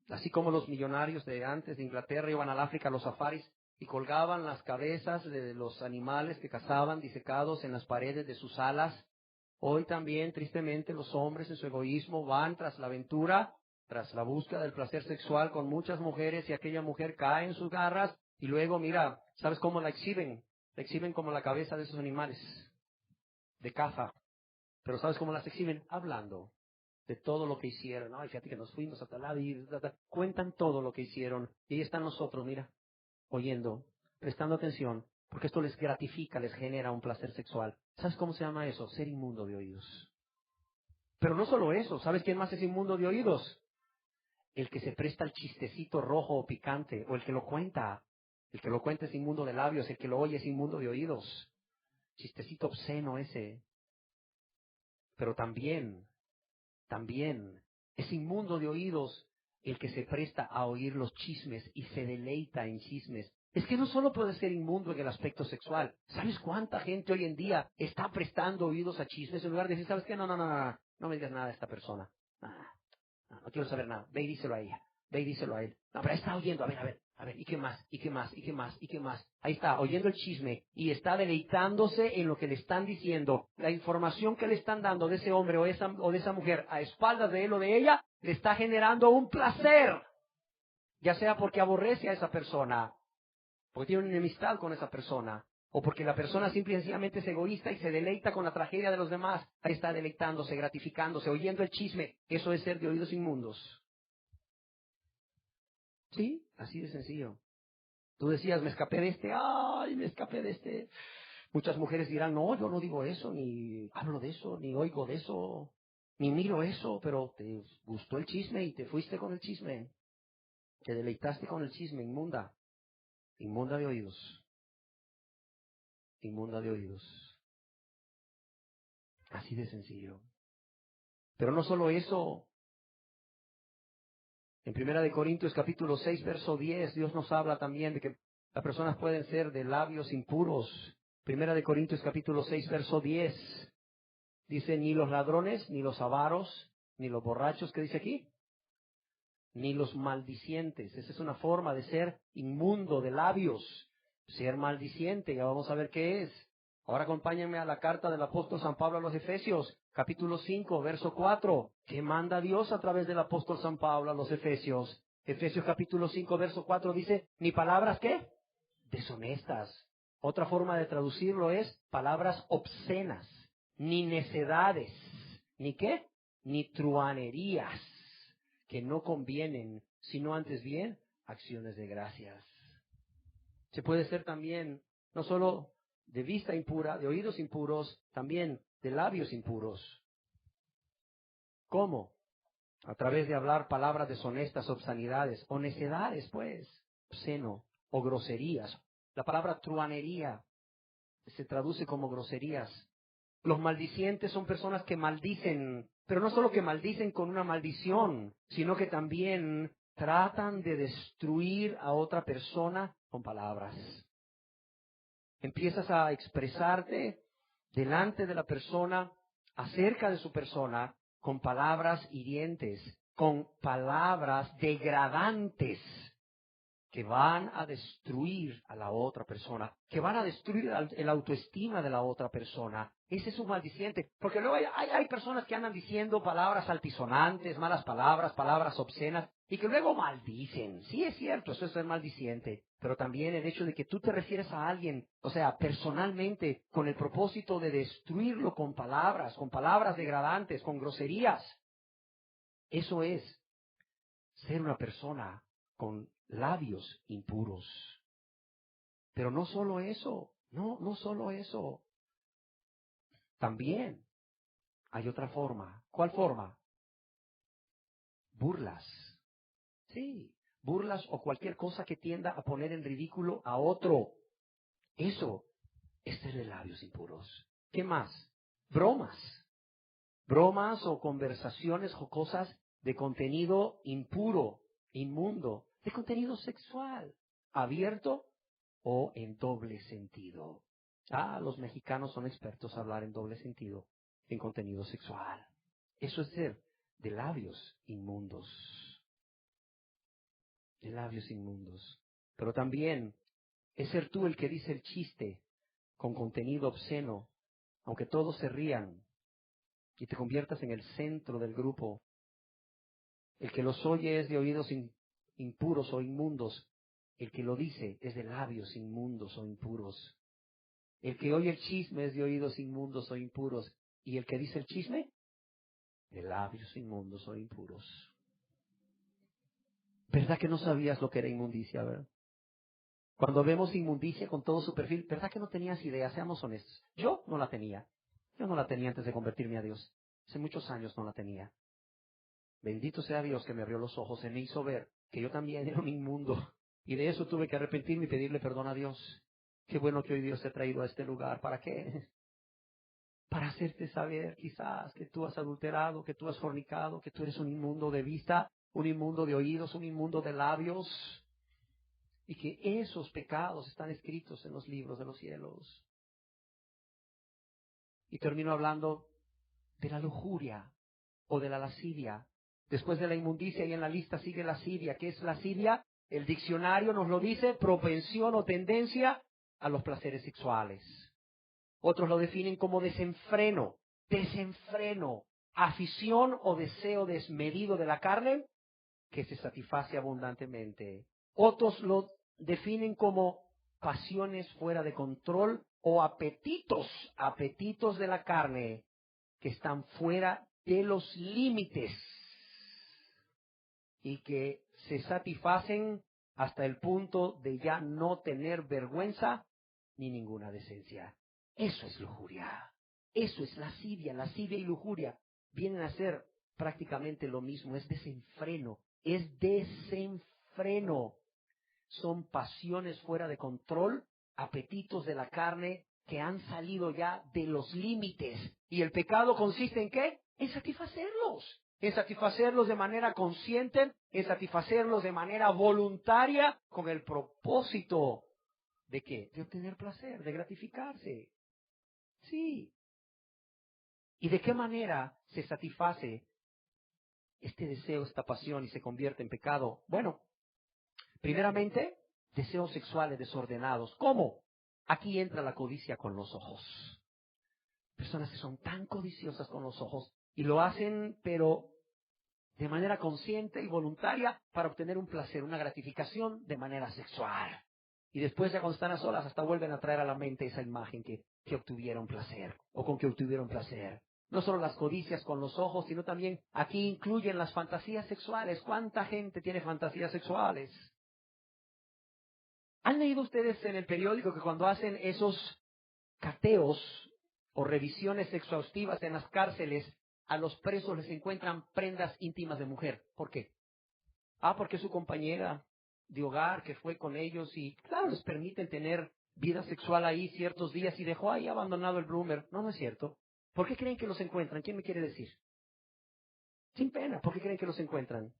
Así como los millonarios de antes de Inglaterra iban al África a los safaris y colgaban las cabezas de los animales que cazaban disecados en las paredes de sus salas, hoy también, tristemente, los hombres en su egoísmo van tras la aventura, tras la búsqueda del placer sexual con muchas mujeres y aquella mujer cae en sus garras y luego, mira, ¿sabes cómo la exhiben? La exhiben como la cabeza de esos animales de caza. Pero ¿sabes cómo las exhiben? Hablando de todo lo que hicieron. Ay, fíjate que nos fuimos a tal lado y cuentan todo lo que hicieron. Y ahí están nosotros, mira, oyendo, prestando atención, porque esto les gratifica, les genera un placer sexual. ¿Sabes cómo se llama eso? Ser inmundo de oídos. Pero no solo eso, ¿sabes quién más es inmundo de oídos? El que se presta al chistecito rojo o picante, o el que lo cuenta. El que lo cuenta es inmundo de labios, el que lo oye es inmundo de oídos. Chistecito obsceno ese. Pero también es inmundo de oídos el que se presta a oír los chismes y se deleita en chismes. Es que no solo puede ser inmundo en el aspecto sexual. ¿Sabes cuánta gente hoy en día está prestando oídos a chismes en lugar de decir, ¿sabes qué? No me digas nada de esta persona. No quiero saber nada. Ve y díselo a ella. Ve y díselo a él. No, pero está oyendo. A ver. ¿Y qué más? ¿Y qué más? ¿Y qué más? ¿Y qué más? Ahí está, oyendo el chisme y está deleitándose en lo que le están diciendo. La información que le están dando de ese hombre o de esa mujer a espaldas de él o de ella le está generando un placer. Ya sea porque aborrece a esa persona, porque tiene una enemistad con esa persona, o porque la persona simple y sencillamente es egoísta y se deleita con la tragedia de los demás. Ahí está deleitándose, gratificándose, oyendo el chisme. Eso es ser de oídos inmundos. Sí, así de sencillo. Tú decías, me escapé de este. Muchas mujeres dirán, no, yo no digo eso, ni hablo de eso, ni oigo de eso, ni miro eso, pero te gustó el chisme y te fuiste con el chisme. Te deleitaste con el chisme, inmunda. Inmunda de oídos. Inmunda de oídos. Así de sencillo. Pero no solo eso. En 1 Corintios capítulo 6, verso 10, Dios nos habla también de que las personas pueden ser de labios impuros. 1 Corintios capítulo 6, verso 10, dice, ni los ladrones, ni los avaros, ni los borrachos, ¿qué dice aquí? Ni los maldicientes. Esa es una forma de ser inmundo de labios. Ser maldiciente, ya vamos a ver qué es. Ahora acompáñenme a la carta del apóstol San Pablo a los Efesios, capítulo 5, verso 4. ¿Qué manda Dios a través del apóstol San Pablo a los Efesios? Efesios capítulo 5, verso 4 dice, ni palabras ¿qué? Deshonestas. Otra forma de traducirlo es palabras obscenas, ni necedades, ni qué? Ni truanerías, que no convienen, sino antes bien acciones de gracias. Se puede ser también, no solo de vista impura, de oídos impuros, también de labios impuros. ¿Cómo? A través de hablar palabras deshonestas, obscenidades, o necedades, pues, obsceno, o groserías. La palabra truanería se traduce como groserías. Los maldicientes son personas que maldicen, pero no solo que maldicen con una maldición, sino que también tratan de destruir a otra persona con palabras. Empiezas a expresarte delante de la persona, acerca de su persona, con palabras hirientes, con palabras degradantes, que van a destruir a la otra persona, que van a destruir el autoestima de la otra persona. Ese es un maldiciente. Porque luego hay personas que andan diciendo palabras altisonantes, malas palabras, palabras obscenas, y que luego maldicen. Sí, es cierto, eso es ser maldiciente. Pero también el hecho de que tú te refieres a alguien, o sea, personalmente, con el propósito de destruirlo con palabras degradantes, con groserías. Eso es ser una persona con labios impuros. Pero no solo eso, no solo eso. También hay otra forma. ¿Cuál forma? Burlas. Sí, burlas o cualquier cosa que tienda a poner en ridículo a otro. Eso es ser de labios impuros. ¿Qué más? Bromas. Bromas o conversaciones jocosas de contenido impuro, inmundo, de contenido sexual, abierto o en doble sentido. Los mexicanos son expertos en hablar en doble sentido, en contenido sexual. Eso es ser de labios inmundos. De labios inmundos. Pero también es ser tú el que dice el chiste con contenido obsceno, aunque todos se rían, y te conviertas en el centro del grupo. El que los oye es de oídos impuros o inmundos. El que lo dice es de labios inmundos o impuros. El que oye el chisme es de oídos inmundos o impuros. Y el que dice el chisme, de labios inmundos o impuros. ¿Verdad que no sabías lo que era inmundicia, verdad? Cuando vemos inmundicia con todo su perfil, ¿verdad que no tenías idea? Seamos honestos. Yo no la tenía. Yo no la tenía antes de convertirme a Dios. Hace muchos años no la tenía. Bendito sea Dios que me abrió los ojos y me hizo ver que yo también era un inmundo. Y de eso tuve que arrepentirme y pedirle perdón a Dios. Qué bueno que hoy Dios te ha traído a este lugar. ¿Para qué? Para hacerte saber quizás que tú has adulterado, que tú has fornicado, que tú eres un inmundo de vista, un inmundo de oídos, un inmundo de labios. Y que esos pecados están escritos en los libros de los cielos. Y termino hablando de la lujuria o de la lascivia. Después de la inmundicia y en la lista sigue lascivia. ¿Qué es lascivia? El diccionario nos lo dice, propensión o tendencia a los placeres sexuales. Otros lo definen como desenfreno, afición o deseo desmedido de la carne que se satisface abundantemente. Otros lo definen como pasiones fuera de control o apetitos de la carne que están fuera de los límites y que se satisfacen hasta el punto de ya no tener vergüenza ni ninguna decencia. Eso es lujuria. Eso es lascivia. Lascivia y lujuria vienen a ser prácticamente lo mismo. Es desenfreno. Son pasiones fuera de control, apetitos de la carne que han salido ya de los límites. ¿Y el pecado consiste en qué? En satisfacerlos. En satisfacerlos de manera consciente, en satisfacerlos de manera voluntaria, con el propósito ¿de qué? De obtener placer, de gratificarse. Sí. ¿Y de qué manera se satisface este deseo, esta pasión y se convierte en pecado? Bueno, primeramente, deseos sexuales desordenados. ¿Cómo? Aquí entra la codicia con los ojos. Personas que son tan codiciosas con los ojos y lo hacen, pero de manera consciente y voluntaria para obtener un placer, una gratificación de manera sexual. Y después ya cuando están a solas hasta vuelven a traer a la mente esa imagen que obtuvieron placer o con que obtuvieron placer. No solo las codicias con los ojos, sino también aquí incluyen las fantasías sexuales. ¿Cuánta gente tiene fantasías sexuales? ¿Han leído ustedes en el periódico que cuando hacen esos cateos o revisiones exhaustivas en las cárceles, a los presos les encuentran prendas íntimas de mujer? ¿Por qué? Porque su compañera de hogar que fue con ellos y, claro, les permiten tener vida sexual ahí ciertos días y dejó ahí abandonado el bloomer. No, no es cierto. ¿Por qué creen que los encuentran? ¿Quién me quiere decir? Sin pena, ¿por qué creen que los encuentran?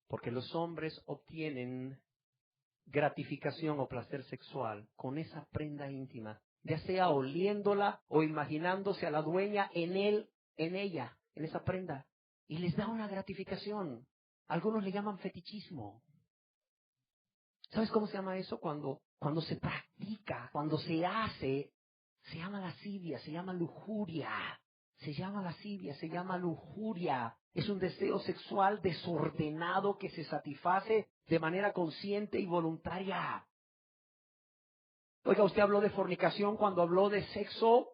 Porque los hombres obtienen gratificación o placer sexual con esa prenda íntima, ya sea oliéndola o imaginándose a la dueña en él, en ella, en esa prenda. Y les da una gratificación. Algunos le llaman fetichismo. ¿Sabes cómo se llama eso? Cuando se practica, cuando se hace, se llama lascivia, se llama lujuria. Se llama lascivia, se llama lujuria. Es un deseo sexual desordenado que se satisface de manera consciente y voluntaria. Oiga, usted habló de fornicación cuando habló de sexo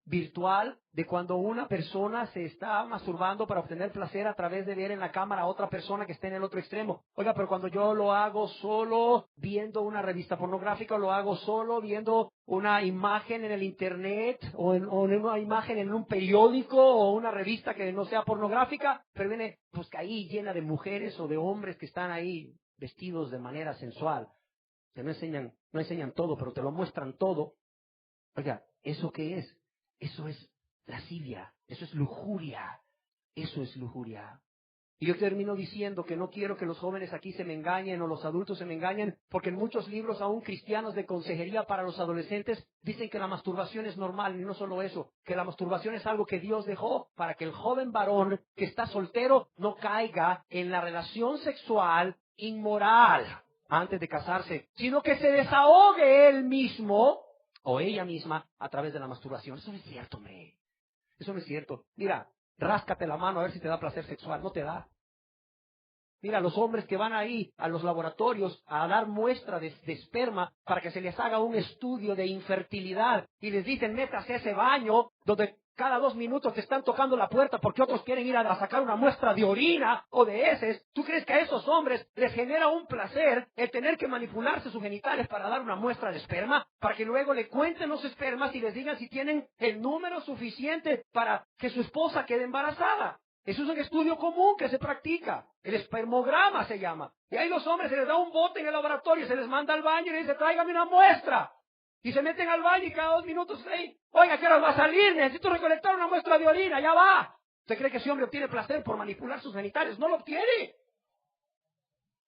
virtual de cuando una persona se está masturbando para obtener placer a través de ver en la cámara a otra persona que esté en el otro extremo. Oiga, pero cuando yo lo hago solo viendo una revista pornográfica, o lo hago solo viendo una imagen en el internet, o en una imagen en un periódico, o una revista que no sea pornográfica, pero viene pues ahí llena de mujeres o de hombres que están ahí vestidos de manera sensual. Que no enseñan todo, pero te lo muestran todo. Oiga, ¿eso qué es? Eso es lascivia, eso es lujuria, eso es lujuria. Y yo termino diciendo que no quiero que los jóvenes aquí se me engañen o los adultos se me engañen, porque en muchos libros, aún cristianos de consejería para los adolescentes, dicen que la masturbación es normal, y no solo eso, que la masturbación es algo que Dios dejó para que el joven varón que está soltero no caiga en la relación sexual inmoral antes de casarse, sino que se desahogue él mismo o ella misma a través de la masturbación. Eso no es cierto, hombre. Eso no es cierto. Mira, ráscate la mano a ver si te da placer sexual. No te da. Mira, los hombres que van ahí a los laboratorios a dar muestra de esperma para que se les haga un estudio de infertilidad y les dicen, métase a ese baño donde cada 2 minutos te están tocando la puerta porque otros quieren ir a sacar una muestra de orina o de heces. ¿Tú crees que a esos hombres les genera un placer el tener que manipularse sus genitales para dar una muestra de esperma? Para que luego le cuenten los espermas y les digan si tienen el número suficiente para que su esposa quede embarazada. Eso es un estudio común que se practica. El espermograma se llama. Y ahí los hombres se les da un bote en el laboratorio, se les manda al baño y les dice, tráigame una muestra. Y se meten al baño y cada 2 minutos, hey, oiga, ¿qué hora va a salir? Necesito recolectar una muestra de orina, ya va. ¿Usted cree que ese hombre obtiene placer por manipular sus genitales? No lo obtiene.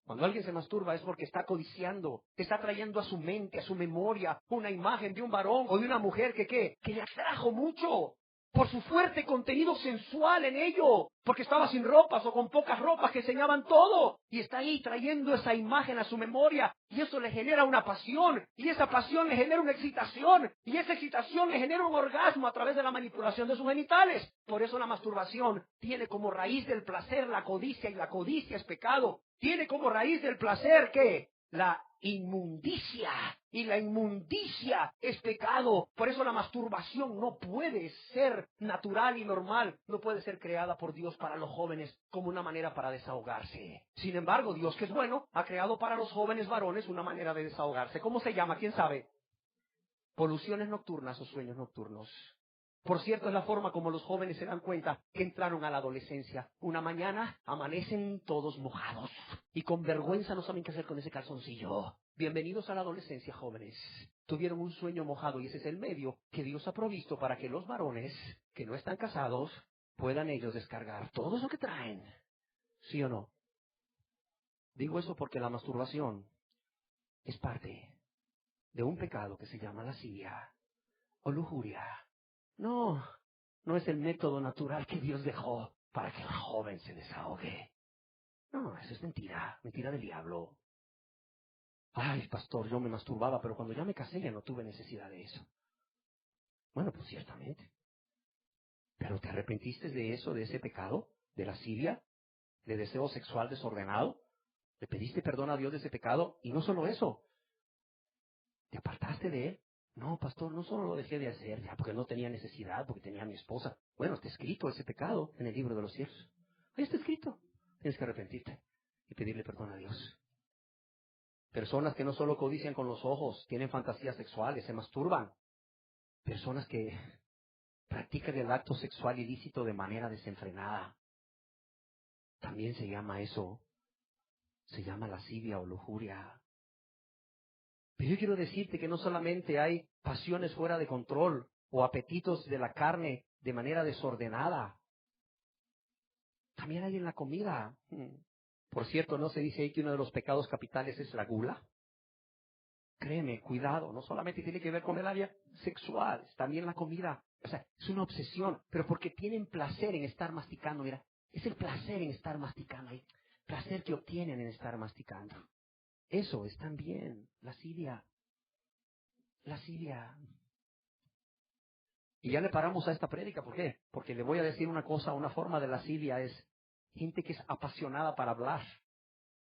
Cuando alguien se masturba es porque está codiciando, está trayendo a su mente, a su memoria, una imagen de un varón o de una mujer que le atrajo mucho por su fuerte contenido sensual en ello, porque estaba sin ropas o con pocas ropas que enseñaban todo, y está ahí trayendo esa imagen a su memoria, y eso le genera una pasión, y esa pasión le genera una excitación, y esa excitación le genera un orgasmo a través de la manipulación de sus genitales. Por eso la masturbación tiene como raíz del placer la codicia, y la codicia es pecado. Tiene como raíz del placer, ¿qué? La inmundicia, y la inmundicia es pecado. Por eso la masturbación no puede ser natural y normal, no puede ser creada por Dios para los jóvenes como una manera para desahogarse. Sin embargo, Dios, que es bueno, ha creado para los jóvenes varones una manera de desahogarse. ¿Cómo se llama? ¿Quién sabe? Poluciones nocturnas o sueños nocturnos. Por cierto, es la forma como los jóvenes se dan cuenta que entraron a la adolescencia. Una mañana amanecen todos mojados y con vergüenza no saben qué hacer con ese calzoncillo. Bienvenidos a la adolescencia, jóvenes. Tuvieron un sueño mojado y ese es el medio que Dios ha provisto para que los varones que no están casados puedan ellos descargar todo eso que traen. ¿Sí o no? Digo eso porque la masturbación es parte de un pecado que se llama lascivia o lujuria. No, no es el método natural que Dios dejó para que el joven se desahogue. No, eso es mentira, mentira del diablo. Ay, pastor, yo me masturbaba, pero cuando ya me casé ya no tuve necesidad de eso. Bueno, pues ciertamente. ¿Pero te arrepentiste de eso, de ese pecado, de lascivia, de deseo sexual desordenado? ¿Le pediste perdón a Dios de ese pecado? Y no solo eso, ¿te apartaste de él? No, pastor, no solo lo dejé de hacer, ya porque no tenía necesidad, porque tenía a mi esposa. Bueno, está escrito ese pecado en el libro de los cielos. Ahí está escrito. Tienes que arrepentirte y pedirle perdón a Dios. Personas que no solo codician con los ojos, tienen fantasías sexuales, se masturban. Personas que practican el acto sexual ilícito de manera desenfrenada. También se llama eso, se llama lascivia o lujuria. Pero yo quiero decirte que no solamente hay pasiones fuera de control o apetitos de la carne de manera desordenada. También hay en la comida. Por cierto, ¿no se dice ahí que uno de los pecados capitales es la gula? Créeme, cuidado, no solamente tiene que ver con el área sexual, es también la comida. O sea, es una obsesión, pero porque tienen placer en estar masticando. Mira, es el placer en estar masticando, el placer que obtienen en estar masticando. Eso es también lascivia. Lascivia. Y ya le paramos a esta prédica, ¿por qué? Porque le voy a decir una cosa, una forma de lascivia es gente que es apasionada para hablar,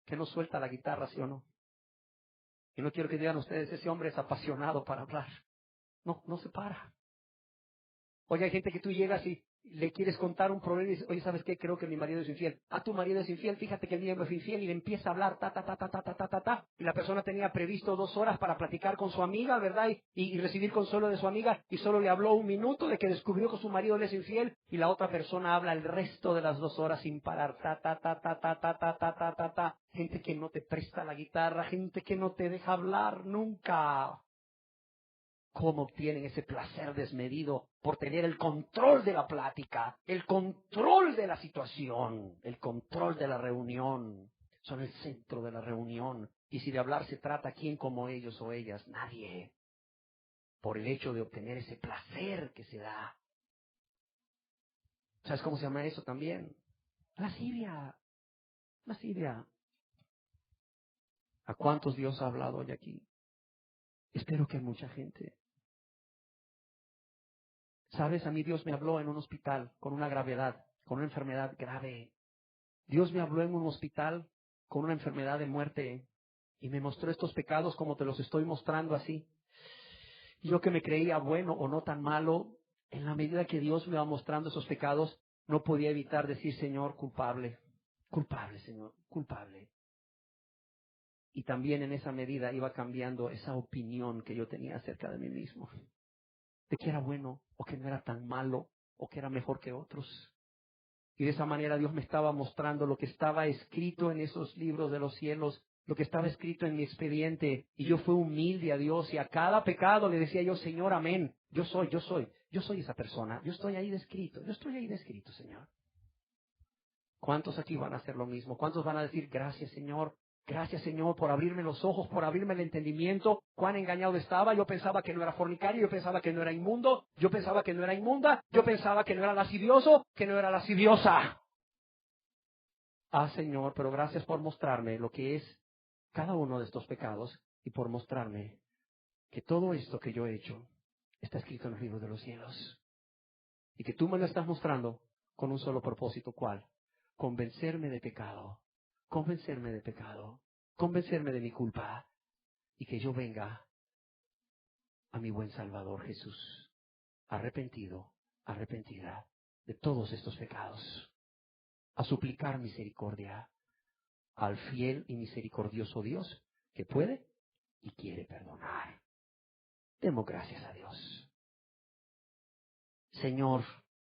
que no suelta la guitarra, ¿sí o no? Y no quiero que digan ustedes, ese hombre es apasionado para hablar. No, no se para. Oye, hay gente que tú llegas y le quieres contar un problema y dices, oye, ¿sabes qué? Creo que mi marido es infiel. Ah, tu marido es infiel, fíjate que el mío es infiel, y le empieza a hablar, y la persona tenía previsto 2 horas para platicar con su amiga, ¿verdad? Y recibir consuelo de su amiga, y solo le habló 1 minuto de que descubrió que su marido le es infiel, y la otra persona habla el resto de las 2 horas sin parar, Gente que no te presta la guitarra, gente que no te deja hablar nunca. ¿Cómo obtienen ese placer desmedido por tener el control de la plática, el control de la situación, el control de la reunión? Son el centro de la reunión. Y si de hablar se trata, ¿quién como ellos o ellas? Nadie. Por el hecho de obtener ese placer que se da. ¿Sabes cómo se llama eso también? Lascivia. Lascivia. ¿A cuántos Dios ha hablado hoy aquí? Espero que a mucha gente. ¿Sabes? A mí Dios me habló en un hospital con una gravedad, con una enfermedad grave. Dios me habló en un hospital con una enfermedad de muerte y me mostró estos pecados como te los estoy mostrando así. Y yo que me creía bueno o no tan malo, en la medida que Dios me iba mostrando esos pecados, no podía evitar decir, Señor, culpable, culpable, Señor, culpable. Y también en esa medida iba cambiando esa opinión que yo tenía acerca de mí mismo, de que era bueno o que no era tan malo o que era mejor que otros. Y de esa manera Dios me estaba mostrando lo que estaba escrito en esos libros de los cielos, lo que estaba escrito en mi expediente. Y yo fui humilde a Dios y a cada pecado le decía yo, Señor, amén. Yo soy esa persona. Yo estoy ahí descrito, Señor. ¿Cuántos aquí van a hacer lo mismo? ¿Cuántos van a decir, gracias, Señor? Gracias, Señor, por abrirme los ojos, por abrirme el entendimiento. Cuán engañado estaba. Yo pensaba que no era fornicario, yo pensaba que no era inmundo, yo pensaba que no era inmunda, yo pensaba que no era lascivioso, que no era lasciviosa. Ah, Señor, pero gracias por mostrarme lo que es cada uno de estos pecados y por mostrarme que todo esto que yo he hecho está escrito en el libro de los cielos. Y que tú me lo estás mostrando con un solo propósito, ¿cuál? Convencerme de pecado, convencerme de pecado, convencerme de mi culpa y que yo venga a mi buen Salvador Jesús, arrepentido, arrepentida de todos estos pecados, a suplicar misericordia al fiel y misericordioso Dios que puede y quiere perdonar. Demos gracias a Dios. Señor,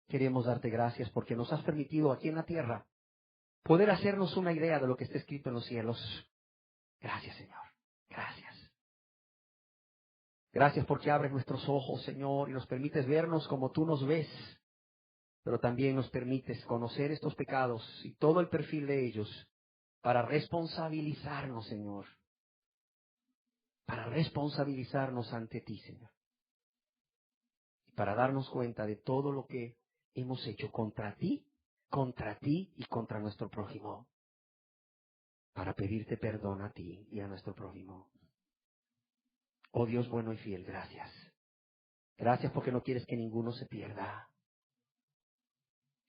queremos darte gracias porque nos has permitido aquí en la tierra poder hacernos una idea de lo que está escrito en los cielos. Gracias, Señor. Gracias. Gracias porque abres nuestros ojos, Señor, y nos permites vernos como tú nos ves, pero también nos permites conocer estos pecados y todo el perfil de ellos para responsabilizarnos, Señor, para responsabilizarnos ante ti, Señor, y para darnos cuenta de todo lo que hemos hecho contra ti y contra nuestro prójimo, para pedirte perdón a ti y a nuestro prójimo. Oh Dios bueno y fiel, gracias. Gracias porque no quieres que ninguno se pierda.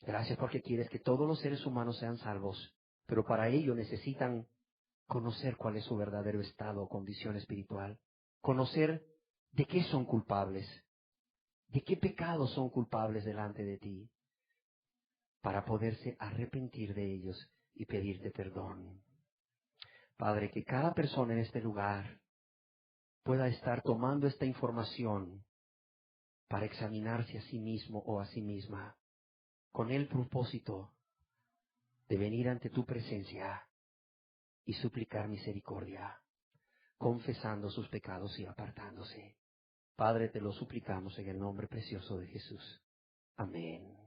Gracias porque quieres que todos los seres humanos sean salvos, pero para ello necesitan conocer cuál es su verdadero estado o condición espiritual, conocer de qué son culpables, de qué pecados son culpables delante de ti, para poderse arrepentir de ellos y pedirte perdón. Padre, que cada persona en este lugar pueda estar tomando esta información para examinarse a sí mismo o a sí misma, con el propósito de venir ante tu presencia y suplicar misericordia, confesando sus pecados y apartándose. Padre, te lo suplicamos en el nombre precioso de Jesús. Amén.